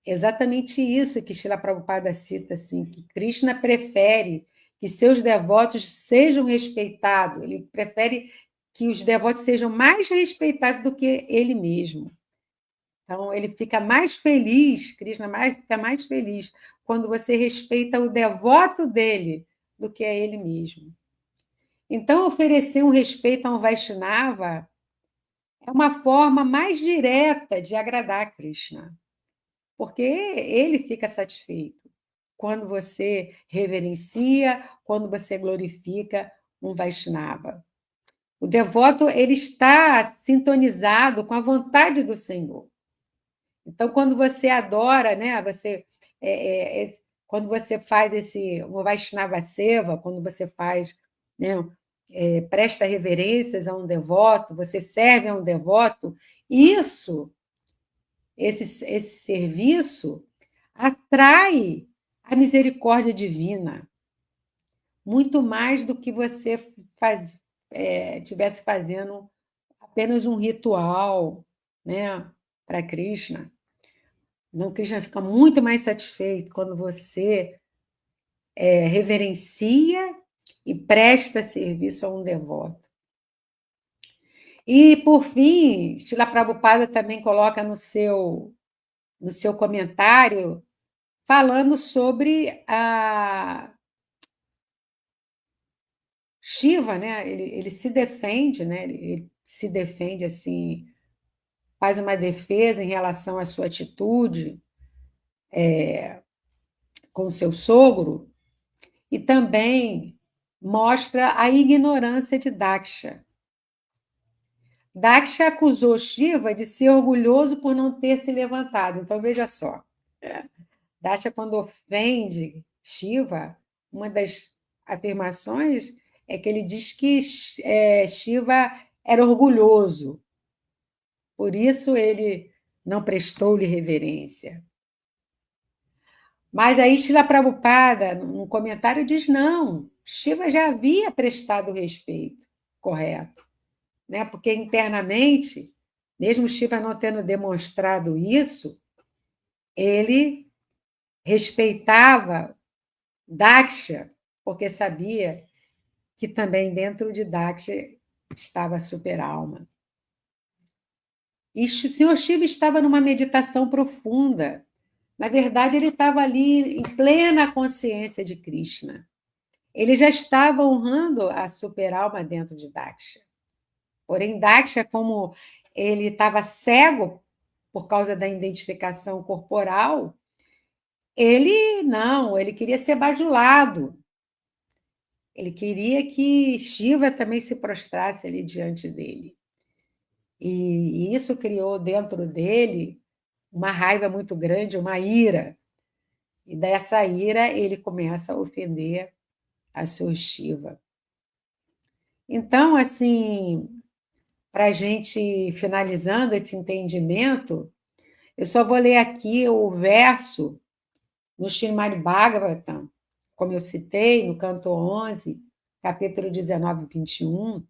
exatamente isso que Srila Prabhupada cita, assim, que Krishna prefere que seus devotos sejam respeitados, ele prefere que os devotos sejam mais respeitados do que ele mesmo. Então, ele fica mais feliz, Krishna fica mais feliz quando você respeita o devoto dele do que a ele mesmo. Então, oferecer um respeito a um Vaishnava é uma forma mais direta de agradar Krishna, porque ele fica satisfeito quando você reverencia, quando você glorifica um Vaishnava. O devoto ele está sintonizado com a vontade do Senhor. Então, quando você adora, né, quando você faz um Vaishnava Seva, quando você faz, né, presta reverências a um devoto, você serve a um devoto, esse serviço atrai a misericórdia divina, muito mais do que você tivesse fazendo apenas um ritual, né, para Krishna. Não, Krishna fica muito mais satisfeito quando você reverencia e presta serviço a um devoto. E, por fim, Srila Prabhupada também coloca no seu comentário, falando sobre a Shiva, né? Ele se defende, né? Ele se defende assim, faz uma defesa em relação à sua atitude com seu sogro, e também mostra a ignorância de Daksha. Daksha acusou Shiva de ser orgulhoso por não ter se levantado. Então, veja só. Daksha, quando ofende Shiva, uma das afirmações é que ele diz que Shiva era orgulhoso. Por isso, ele não prestou-lhe reverência. Mas aí Srila Prabhupada, no comentário, diz não, Shiva já havia prestado respeito correto, né? Porque internamente, mesmo Shiva não tendo demonstrado isso, ele respeitava Daksha, porque sabia que também dentro de Daksha estava a super-alma. E o Senhor Shiva estava numa meditação profunda. Na verdade, ele estava ali em plena consciência de Krishna. Ele já estava honrando a super-alma dentro de Daksha. Porém, Daksha, como ele estava cego por causa da identificação corporal, ele queria ser bajulado. Ele queria que Shiva também se prostrasse ali diante dele. E isso criou dentro dele uma raiva muito grande, uma ira. E dessa ira ele começa a ofender a sua Shiva. Então, assim, para a gente finalizando esse entendimento, eu só vou ler aqui o verso No Srimad Bhagavatam, como eu citei, no canto 11, capítulo 19 e 21,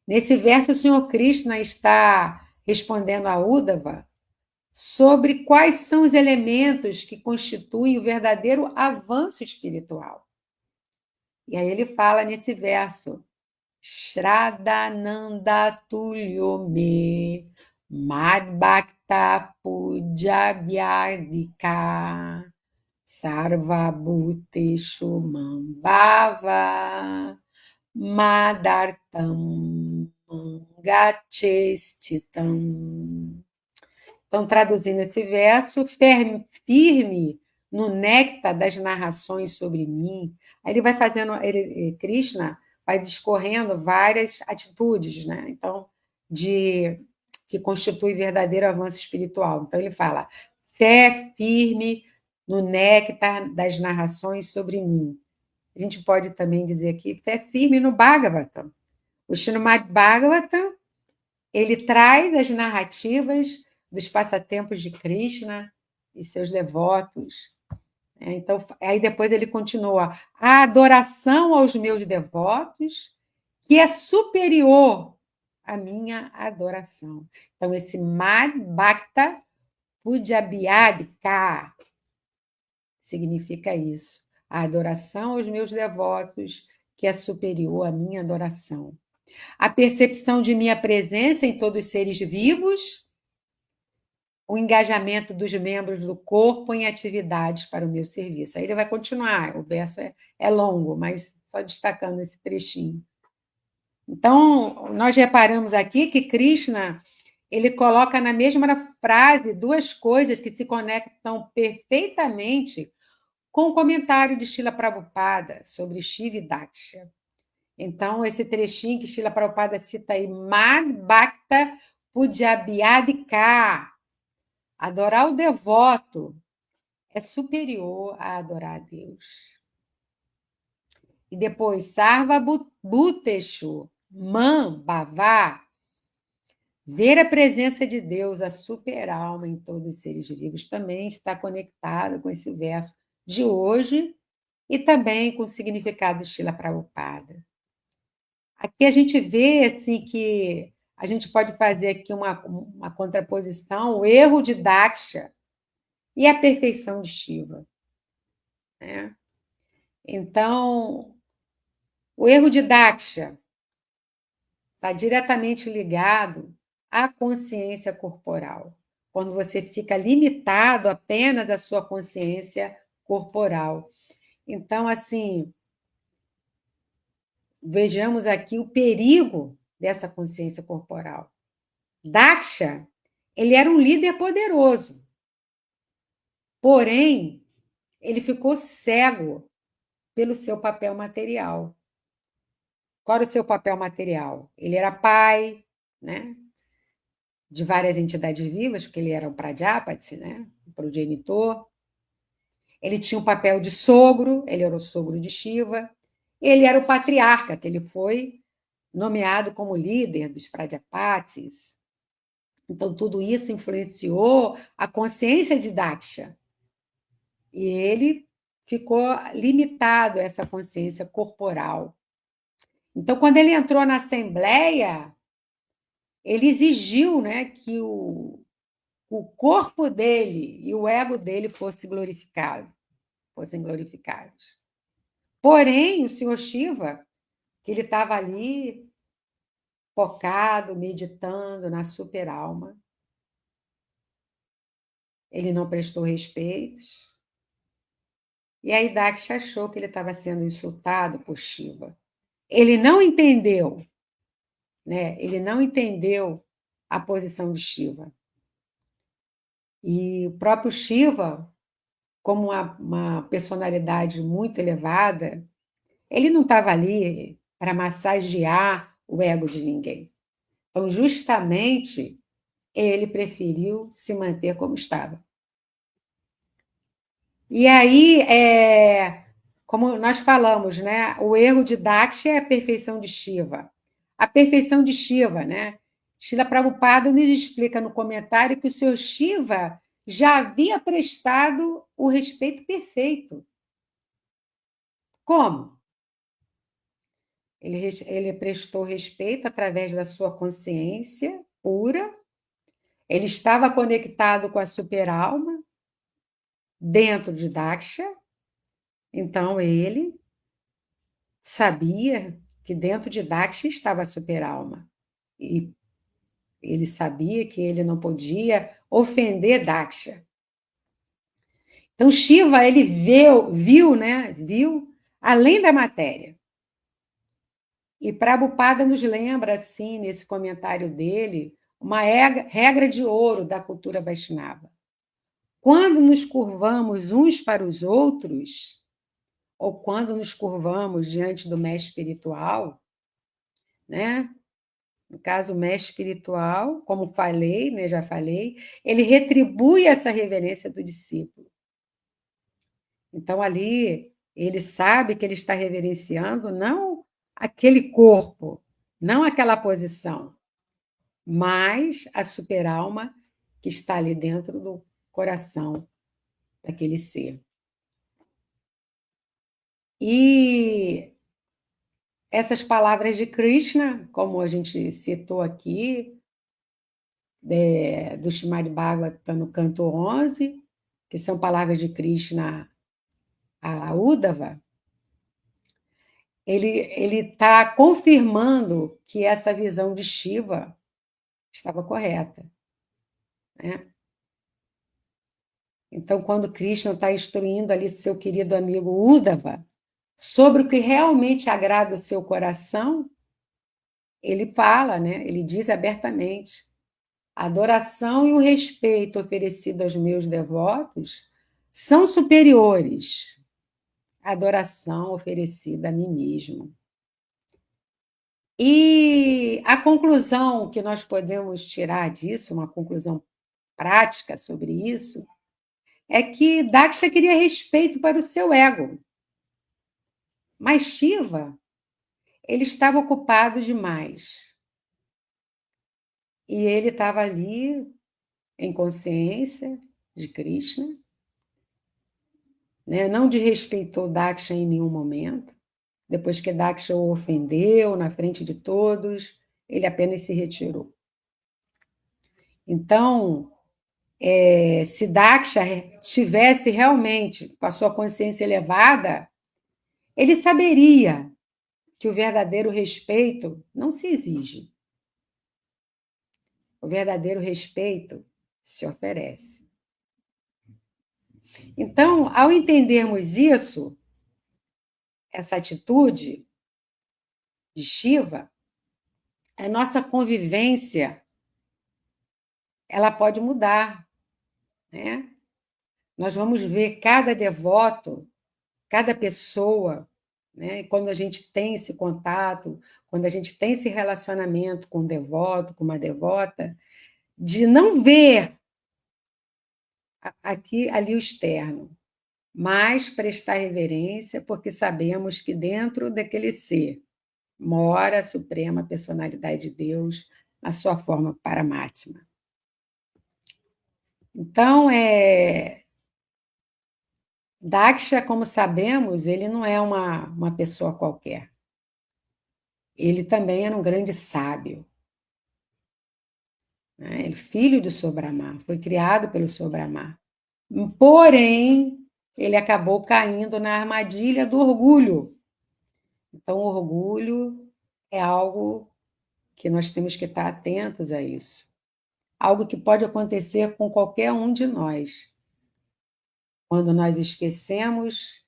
nesse verso o Senhor Krishna está respondendo a Uddhava sobre quais são os elementos que constituem o verdadeiro avanço espiritual. E aí ele fala nesse verso: Shraddhananda Tulyo Me Madbhakta Puja Vyadika Sarva Bhuteshu Mambhava Madartam Gachestitam. Então, traduzindo esse verso, firme no néctar das narrações sobre mim. Aí ele vai fazendo, Krishna vai discorrendo várias atitudes, né? Então, que constitui verdadeiro avanço espiritual. Então, ele fala: fé firme no néctar das narrações sobre mim. A gente pode também dizer aqui, fé firme no Bhagavatam. O Srimad Bhagavatam, ele traz as narrativas dos passatempos de Krishna e seus devotos. Então, aí depois ele continua: a adoração aos meus devotos, que é superior à minha adoração. Então, esse Mad Bhakta Pujabhyadika significa isso. A adoração aos meus devotos, que é superior à minha adoração. A percepção de minha presença em todos os seres vivos, o engajamento dos membros do corpo em atividades para o meu serviço. Aí ele vai continuar, o verso é longo, mas só destacando esse trechinho. Então, nós reparamos aqui que Krishna ele coloca na mesma frase duas coisas que se conectam perfeitamente com o comentário de Srila Prabhupada sobre Shiva e Daksha. Então, esse trechinho que Srila Prabhupada cita aí, Mad Bhakta Pujabhyadika, adorar o devoto é superior a adorar a Deus. E depois, Sarva Bhuteshu Man Bhava, ver a presença de Deus, a super-alma em todos os seres vivos, também está conectado com esse verso de hoje e também com o significado de Srila Prabhupada. Aqui a gente vê assim, que a gente pode fazer aqui uma contraposição, o erro de Daksha e a perfeição de Shiva. Né? Então, o erro de Daksha está diretamente ligado à consciência corporal, quando você fica limitado apenas à sua consciência corporal. Então, assim, vejamos aqui o perigo dessa consciência corporal. Daksha, ele era um líder poderoso, porém, ele ficou cego pelo seu papel material. Qual era o seu papel material? Ele era pai, né, de várias entidades vivas, porque ele era um Prajapati, né, um progenitor. Ele tinha o papel de sogro, ele era o sogro de Shiva. Ele era o patriarca, que ele foi nomeado como líder dos Prajapatis. Então, tudo isso influenciou a consciência de Daksha. E ele ficou limitado a essa consciência corporal. Então, quando ele entrou na Assembleia, ele exigiu, né, que o corpo dele e o ego dele fossem glorificados. Porém, o senhor Shiva, que ele estava ali focado, meditando na super-alma, ele não prestou respeitos. E aí Daksha achou que ele estava sendo insultado por Shiva. Ele não entendeu, né? Ele não entendeu a posição de Shiva. E o próprio Shiva, como uma personalidade muito elevada, ele não estava ali para massagear o ego de ninguém. Então, justamente, ele preferiu se manter como estava. E aí, como nós falamos, né, o erro de Daksha é a perfeição de Shiva. A perfeição de Shiva, né? Srila Prabhupada nos explica no comentário que o Senhor Shiva já havia prestado o respeito perfeito. Como? Ele prestou respeito através da sua consciência pura, ele estava conectado com a superalma dentro de Daksha, então ele sabia que dentro de Daksha estava a superalma. E ele sabia que ele não podia ofender Daksha. Então, Shiva, ele viu além da matéria. E Prabhupada nos lembra, assim, nesse comentário dele, uma regra de ouro da cultura Vaishnava. Quando nos curvamos uns para os outros, ou quando nos curvamos diante do mestre espiritual, né? No caso, o mestre espiritual, como falei, né, já falei, ele retribui essa reverência do discípulo. Então, ali, ele sabe que ele está reverenciando não aquele corpo, não aquela posição, mas a superalma que está ali dentro do coração daquele ser. E essas palavras de Krishna, como a gente citou aqui, do Srimad Bhagavatam no canto 11, que são palavras de Krishna a Uddhava, ele está confirmando que essa visão de Shiva estava correta, né? Então, quando Krishna está instruindo ali seu querido amigo Uddhava sobre o que realmente agrada o seu coração, ele fala, né? Ele diz abertamente: a adoração e o respeito oferecido aos meus devotos são superiores à adoração oferecida a mim mesmo. E a conclusão que nós podemos tirar disso, uma conclusão prática sobre isso, é que Daksha queria respeito para o seu ego. Mas Shiva, ele estava ocupado demais. E ele estava ali em consciência de Krishna, né? Não desrespeitou Daksha em nenhum momento. Depois que Daksha o ofendeu na frente de todos, ele apenas se retirou. Então, se Daksha tivesse realmente com a sua consciência elevada, ele saberia que o verdadeiro respeito não se exige. O verdadeiro respeito se oferece. Então, ao entendermos isso, essa atitude de Shiva, a nossa convivência ela pode mudar, né? Nós vamos ver cada devoto, cada pessoa, né? Quando a gente tem esse contato, quando a gente tem esse relacionamento com um devoto, com uma devota, de não ver aqui ali o externo, mas prestar reverência, porque sabemos que dentro daquele ser mora a suprema personalidade de Deus na sua forma paramáxima. Então, Daksha, como sabemos, ele não é uma pessoa qualquer. Ele também era um grande sábio, né? Ele, filho do Sobramá, foi criado pelo Sobramá. Porém, ele acabou caindo na armadilha do orgulho. Então, o orgulho é algo que nós temos que estar atentos a isso. Algo que pode acontecer com qualquer um de nós. Quando nós esquecemos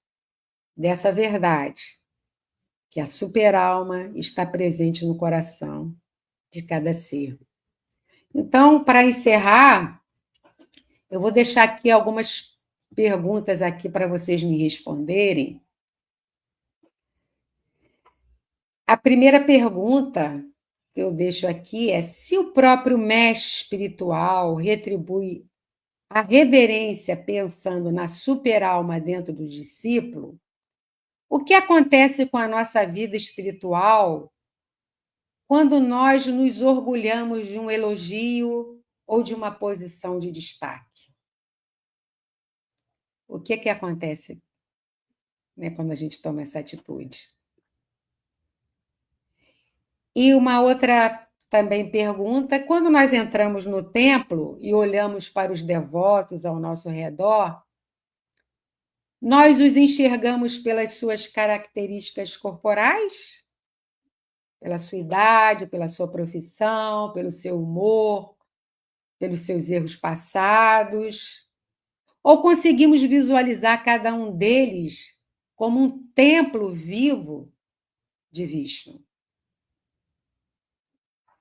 dessa verdade, que a superalma está presente no coração de cada ser. Então, para encerrar, eu vou deixar aqui algumas perguntas aqui para vocês me responderem. A primeira pergunta que eu deixo aqui é: se o próprio mestre espiritual retribui a reverência pensando na superalma dentro do discípulo, o que acontece com a nossa vida espiritual quando nós nos orgulhamos de um elogio ou de uma posição de destaque? que é que acontece, né, quando a gente toma essa atitude? E uma outra também pergunta: quando nós entramos no templo e olhamos para os devotos ao nosso redor, nós os enxergamos pelas suas características corporais? Pela sua idade, pela sua profissão, pelo seu humor, pelos seus erros passados? Ou conseguimos visualizar cada um deles como um templo vivo de Vishnu?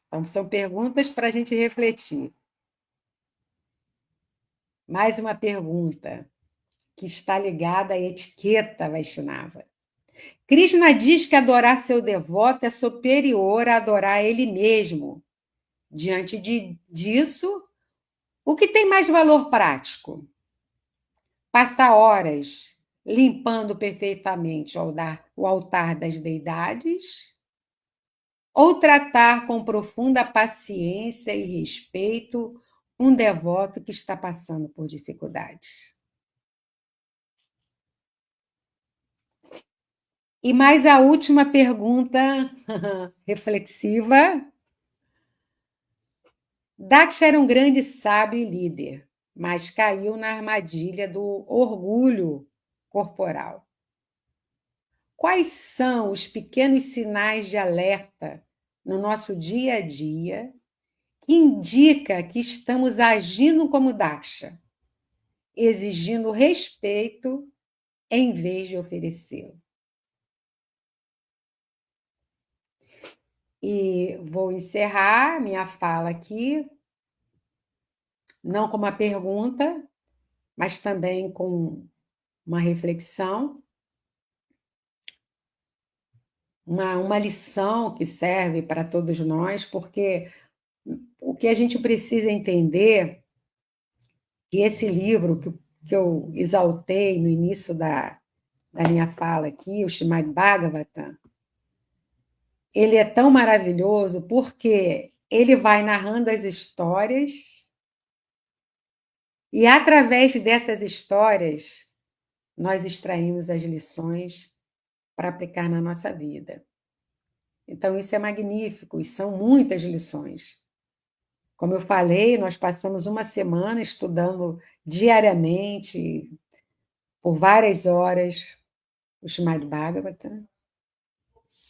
Então, são perguntas para a gente refletir. Mais uma pergunta que está ligada à etiqueta Vaishnava. Krishna diz que adorar seu devoto é superior a adorar ele mesmo. Diante disso, o que tem mais valor prático? Passar horas limpando perfeitamente o altar das deidades? Ou tratar com profunda paciência e respeito um devoto que está passando por dificuldades? E mais a última pergunta reflexiva. Daksha era um grande sábio e líder, mas caiu na armadilha do orgulho corporal. Quais são os pequenos sinais de alerta no nosso dia a dia que indica que estamos agindo como Daksha, exigindo respeito em vez de oferecê-lo? E vou encerrar minha fala aqui, não com uma pergunta, mas também com uma reflexão, uma lição que serve para todos nós, porque o que a gente precisa entender, que esse livro que eu exaltei no início da minha fala aqui, o Srimad Bhagavatam, ele é tão maravilhoso porque ele vai narrando as histórias e, através dessas histórias, nós extraímos as lições para aplicar na nossa vida. Então, isso é magnífico e são muitas lições. Como eu falei, nós passamos uma semana estudando diariamente, por várias horas, o Srimad Bhagavatam,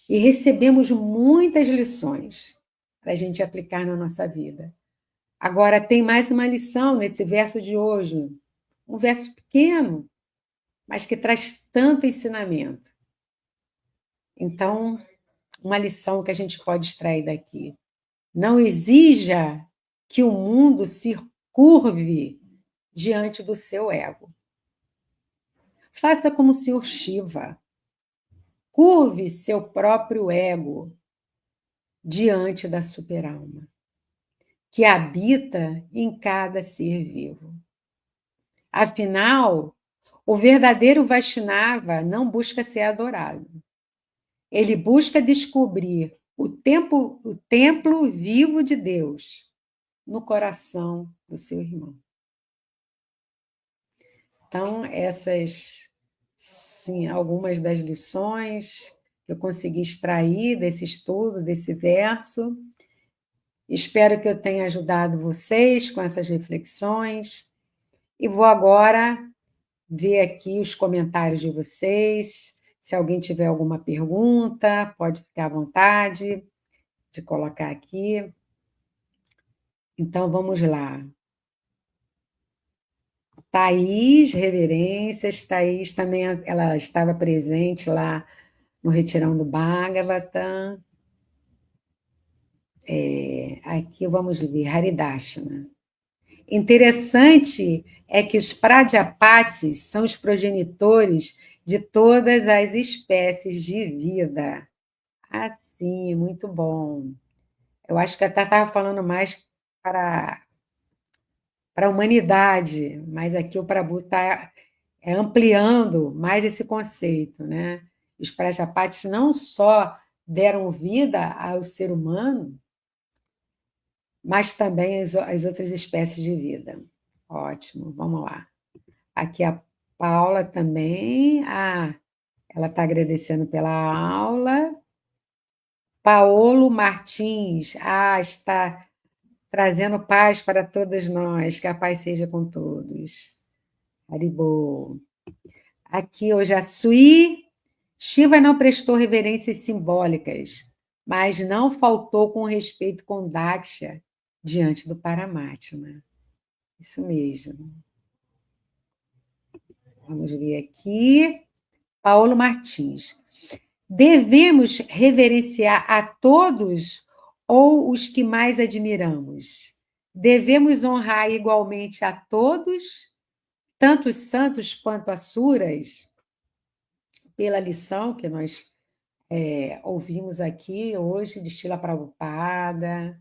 e recebemos muitas lições para a gente aplicar na nossa vida. Agora, tem mais uma lição nesse verso de hoje, um verso pequeno, mas que traz tanto ensinamento. Então, uma lição que a gente pode extrair daqui: não exija que o mundo se curve diante do seu ego. Faça como o Senhor Shiva. Curve seu próprio ego diante da superalma, que habita em cada ser vivo. Afinal, o verdadeiro Vaishnava não busca ser adorado. Ele busca descobrir o templo vivo de Deus no coração do seu irmão. Então, essas, sim, algumas das lições que eu consegui extrair desse estudo, desse verso. Espero que eu tenha ajudado vocês com essas reflexões. E vou agora ver aqui os comentários de vocês. Se alguém tiver alguma pergunta, pode ficar à vontade de colocar aqui. Então, vamos lá. Thaís, reverências. Thaís também, ela estava presente lá no Retirão do Bhagavatam. Aqui vamos ver, Haridashana. Interessante é que os Prajapatis são os progenitores de todas as espécies de vida. Sim, muito bom. Eu acho que até estava falando mais para, para a humanidade, mas aqui o Prabhu está ampliando mais esse conceito, né? Os Prajapatis não só deram vida ao ser humano, mas também as outras espécies de vida. Ótimo, vamos lá. Aqui Paula também. Ah, ela está agradecendo pela aula. Paolo Martins. Ah, está trazendo paz para todos nós. Que a paz seja com todos. Haribo. Aqui hoje a Sui. Shiva não prestou reverências simbólicas, mas não faltou com respeito com Daksha diante do Paramatma. Isso mesmo. Vamos ver aqui. Paulo Martins. Devemos reverenciar a todos ou os que mais admiramos? Devemos honrar igualmente a todos, tanto os santos quanto asuras, pela lição que nós ouvimos aqui hoje de Srila Prabhupada,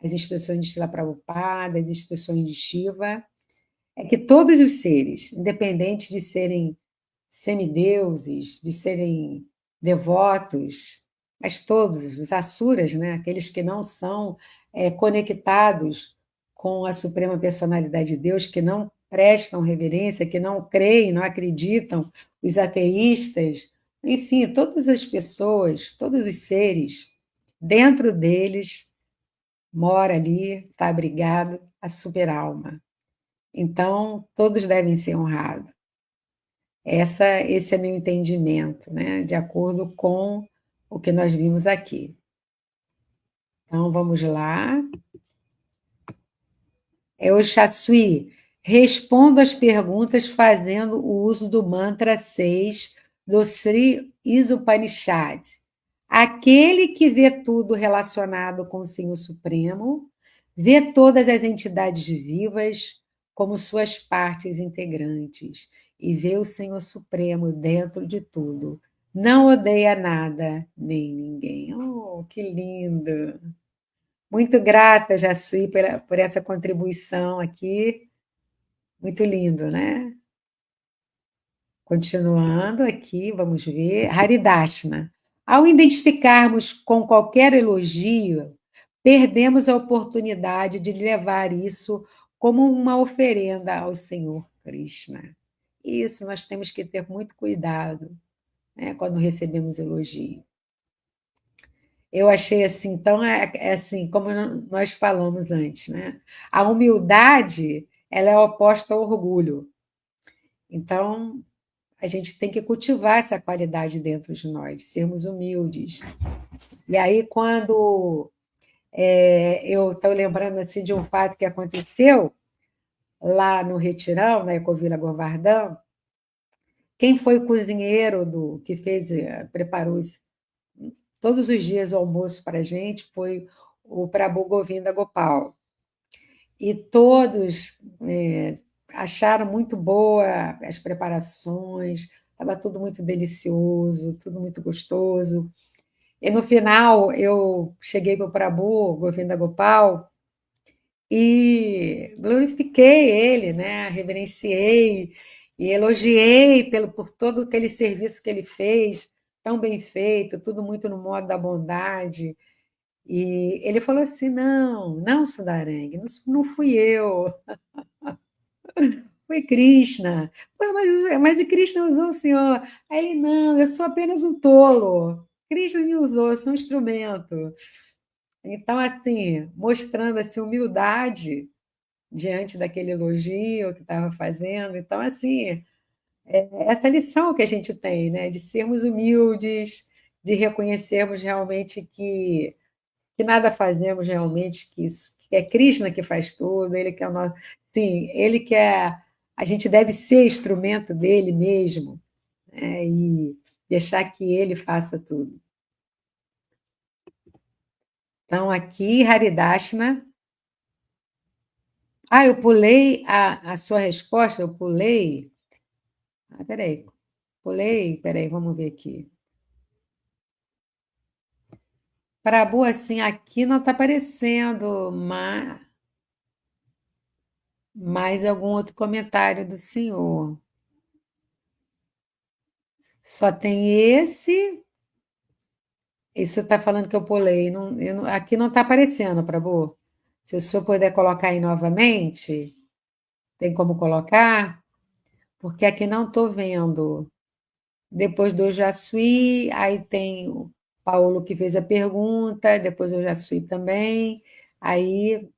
as instruções de Srila Prabhupada, as instruções de Shiva, é que todos os seres, independente de serem semideuses, de serem devotos, mas todos, os asuras, né? Aqueles que não são conectados com a Suprema Personalidade de Deus, que não prestam reverência, que não creem, não acreditam, os ateístas, enfim, todas as pessoas, todos os seres, dentro deles mora ali, está abrigado a super-alma. Então, todos devem ser honrados. Esse é meu entendimento, né? De acordo com o que nós vimos aqui. Então, vamos lá. O Chatsui. Respondo às perguntas fazendo o uso do mantra 6 do Sri Isopanishad. Aquele que vê tudo relacionado com o Senhor Supremo, vê todas as entidades vivas como suas partes integrantes e vê o Senhor Supremo dentro de tudo. Não odeia nada nem ninguém. Oh, que lindo! Muito grata, Jaci, por essa contribuição aqui. Muito lindo, né? Continuando aqui, vamos ver. Haridashna. Ao identificarmos com qualquer elogio, perdemos a oportunidade de levar isso como uma oferenda ao Senhor Krishna. Isso nós temos que ter muito cuidado, né, quando recebemos elogio. Eu achei assim, então é assim, como nós falamos antes, né? A humildade, ela é oposta ao orgulho. Então, a gente tem que cultivar essa qualidade dentro de nós, sermos humildes. E aí, quando eu estou lembrando assim, de um fato que aconteceu lá no Retirão, na Ecovila Govardhana, quem foi o cozinheiro que fez, preparou todos os dias o almoço para a gente foi o Prabhu Govinda Gopal. E todos acharam muito boa as preparações, estava tudo muito delicioso, tudo muito gostoso. E no final eu cheguei para o Prabhu Govinda Gopal e glorifiquei ele, né? Reverenciei e elogiei por todo aquele serviço que ele fez, tão bem feito, tudo muito no modo da bondade. E ele falou assim: não, não, Sudarangue, não fui eu, foi Krishna. Pô, mas e Krishna usou o senhor? Aí ele: não, eu sou apenas um tolo. Krishna me usou, eu sou um instrumento. Então, assim, mostrando assim, humildade diante daquele elogio que estava fazendo. Então, assim, essa lição que a gente tem, né, de sermos humildes, de reconhecermos realmente que nada fazemos realmente, que é Krishna que faz tudo, ele que é o nosso. Sim, ele que é. A gente deve ser instrumento dele mesmo, né, e deixar que ele faça tudo. Então, aqui, Haridashna. Ah, eu pulei a sua resposta, eu pulei. Ah, peraí. Peraí, vamos ver aqui. Prabu, assim, aqui não está aparecendo, mas mais algum outro comentário do senhor. Só tem esse. Isso está falando que eu pulei. Aqui não está aparecendo, Prabu. Se o senhor puder colocar aí novamente, tem como colocar? porque aqui não estou vendo. Depois do Jaçuí, aí tem o Paulo que fez a pergunta, depois o Jaçuí também. Aí,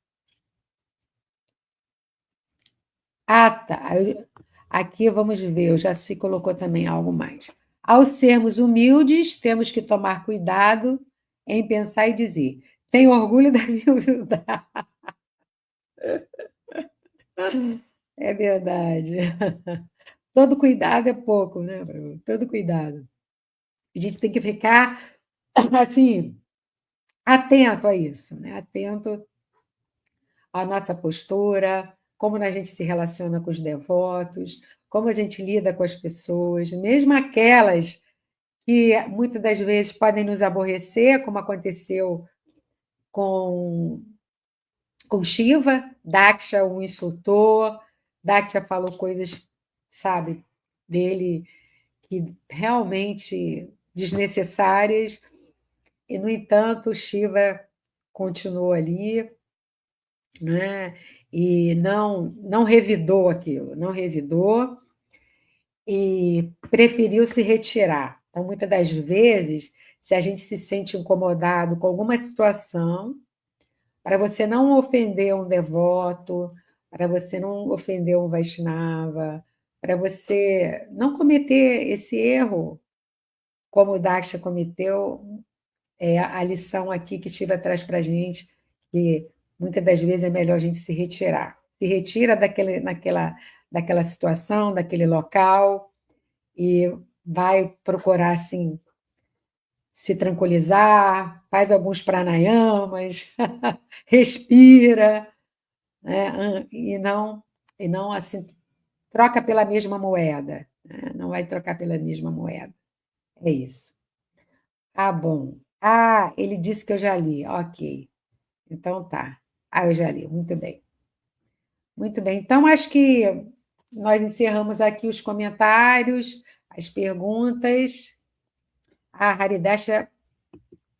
tá. Aqui vamos ver, o Jaçuí colocou também algo mais. Ao sermos humildes, temos que tomar cuidado em pensar e dizer: tenho orgulho da minha humildade. É verdade. Todo cuidado é pouco, né, Bruno? Todo cuidado. A gente tem que ficar, assim, atento a isso, né? Atento à nossa postura, como a gente se relaciona com os devotos, como a gente lida com as pessoas, mesmo aquelas que muitas das vezes podem nos aborrecer, como aconteceu com, com Shiva. Daksha o insultou, Daksha falou coisas, sabe, dele que realmente desnecessárias, e, no entanto, Shiva continuou ali, né? E não revidou aquilo, não revidou e preferiu se retirar. Então, muitas das vezes, se a gente se sente incomodado com alguma situação, para você não ofender um devoto, para você não ofender um Vaishnava, para você não cometer esse erro, como o Daksha cometeu, é a lição aqui que Shiva traz para a gente, que muitas das vezes é melhor a gente se retirar. Se retira daquela situação, daquele local, e vai procurar, assim, se tranquilizar, faz alguns pranayamas, respira, né? E não assim troca pela mesma moeda, né? Não vai trocar pela mesma moeda. É isso. Ah, bom. Ah, ele disse que eu já li. Ok. Então tá. Ah, eu já li. Muito bem. Muito bem. Então, acho que nós encerramos aqui os comentários, as perguntas. A Haridasha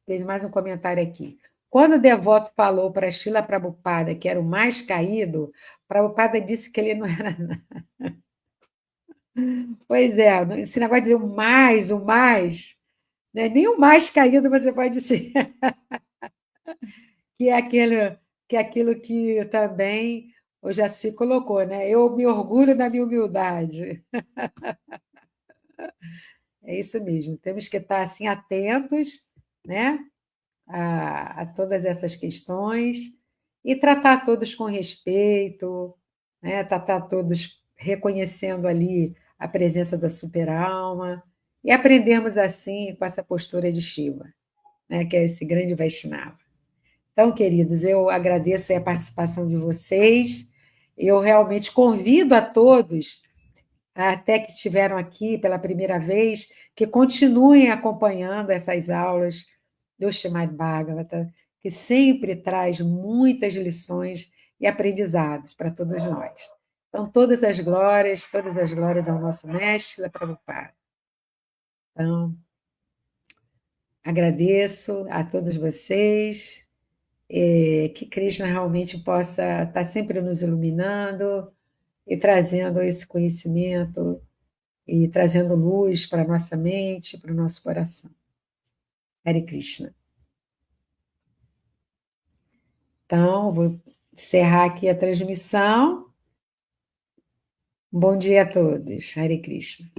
fez mais um comentário aqui. Quando o devoto falou para Srila Prabhupada que era o mais caído, Prabhupada disse que ele não era. Pois é, esse negócio de dizer o mais, né? Nem o mais caído você pode dizer, que é aquilo que também o Jaci colocou, né? Eu me orgulho da minha humildade. É isso mesmo, temos que estar assim atentos, né? A todas essas questões e tratar todos com respeito, né? Tratar todos reconhecendo ali a presença da super-alma e aprendermos assim com essa postura de Shiva, né? Que é esse grande Vaishnava. Então, queridos, eu agradeço a participação de vocês. Eu realmente convido a todos, até que estiveram aqui pela primeira vez, que continuem acompanhando essas aulas do Srimad Bhagavata, que sempre traz muitas lições e aprendizados para todos nós. Então, todas as glórias ao nosso mestre, Srila Prabhupada. Então, agradeço a todos vocês, que Krishna realmente possa estar sempre nos iluminando e trazendo esse conhecimento e trazendo luz para a nossa mente, para o nosso coração. Hare Krishna. Então, vou encerrar aqui a transmissão. Bom dia a todos. Hare Krishna.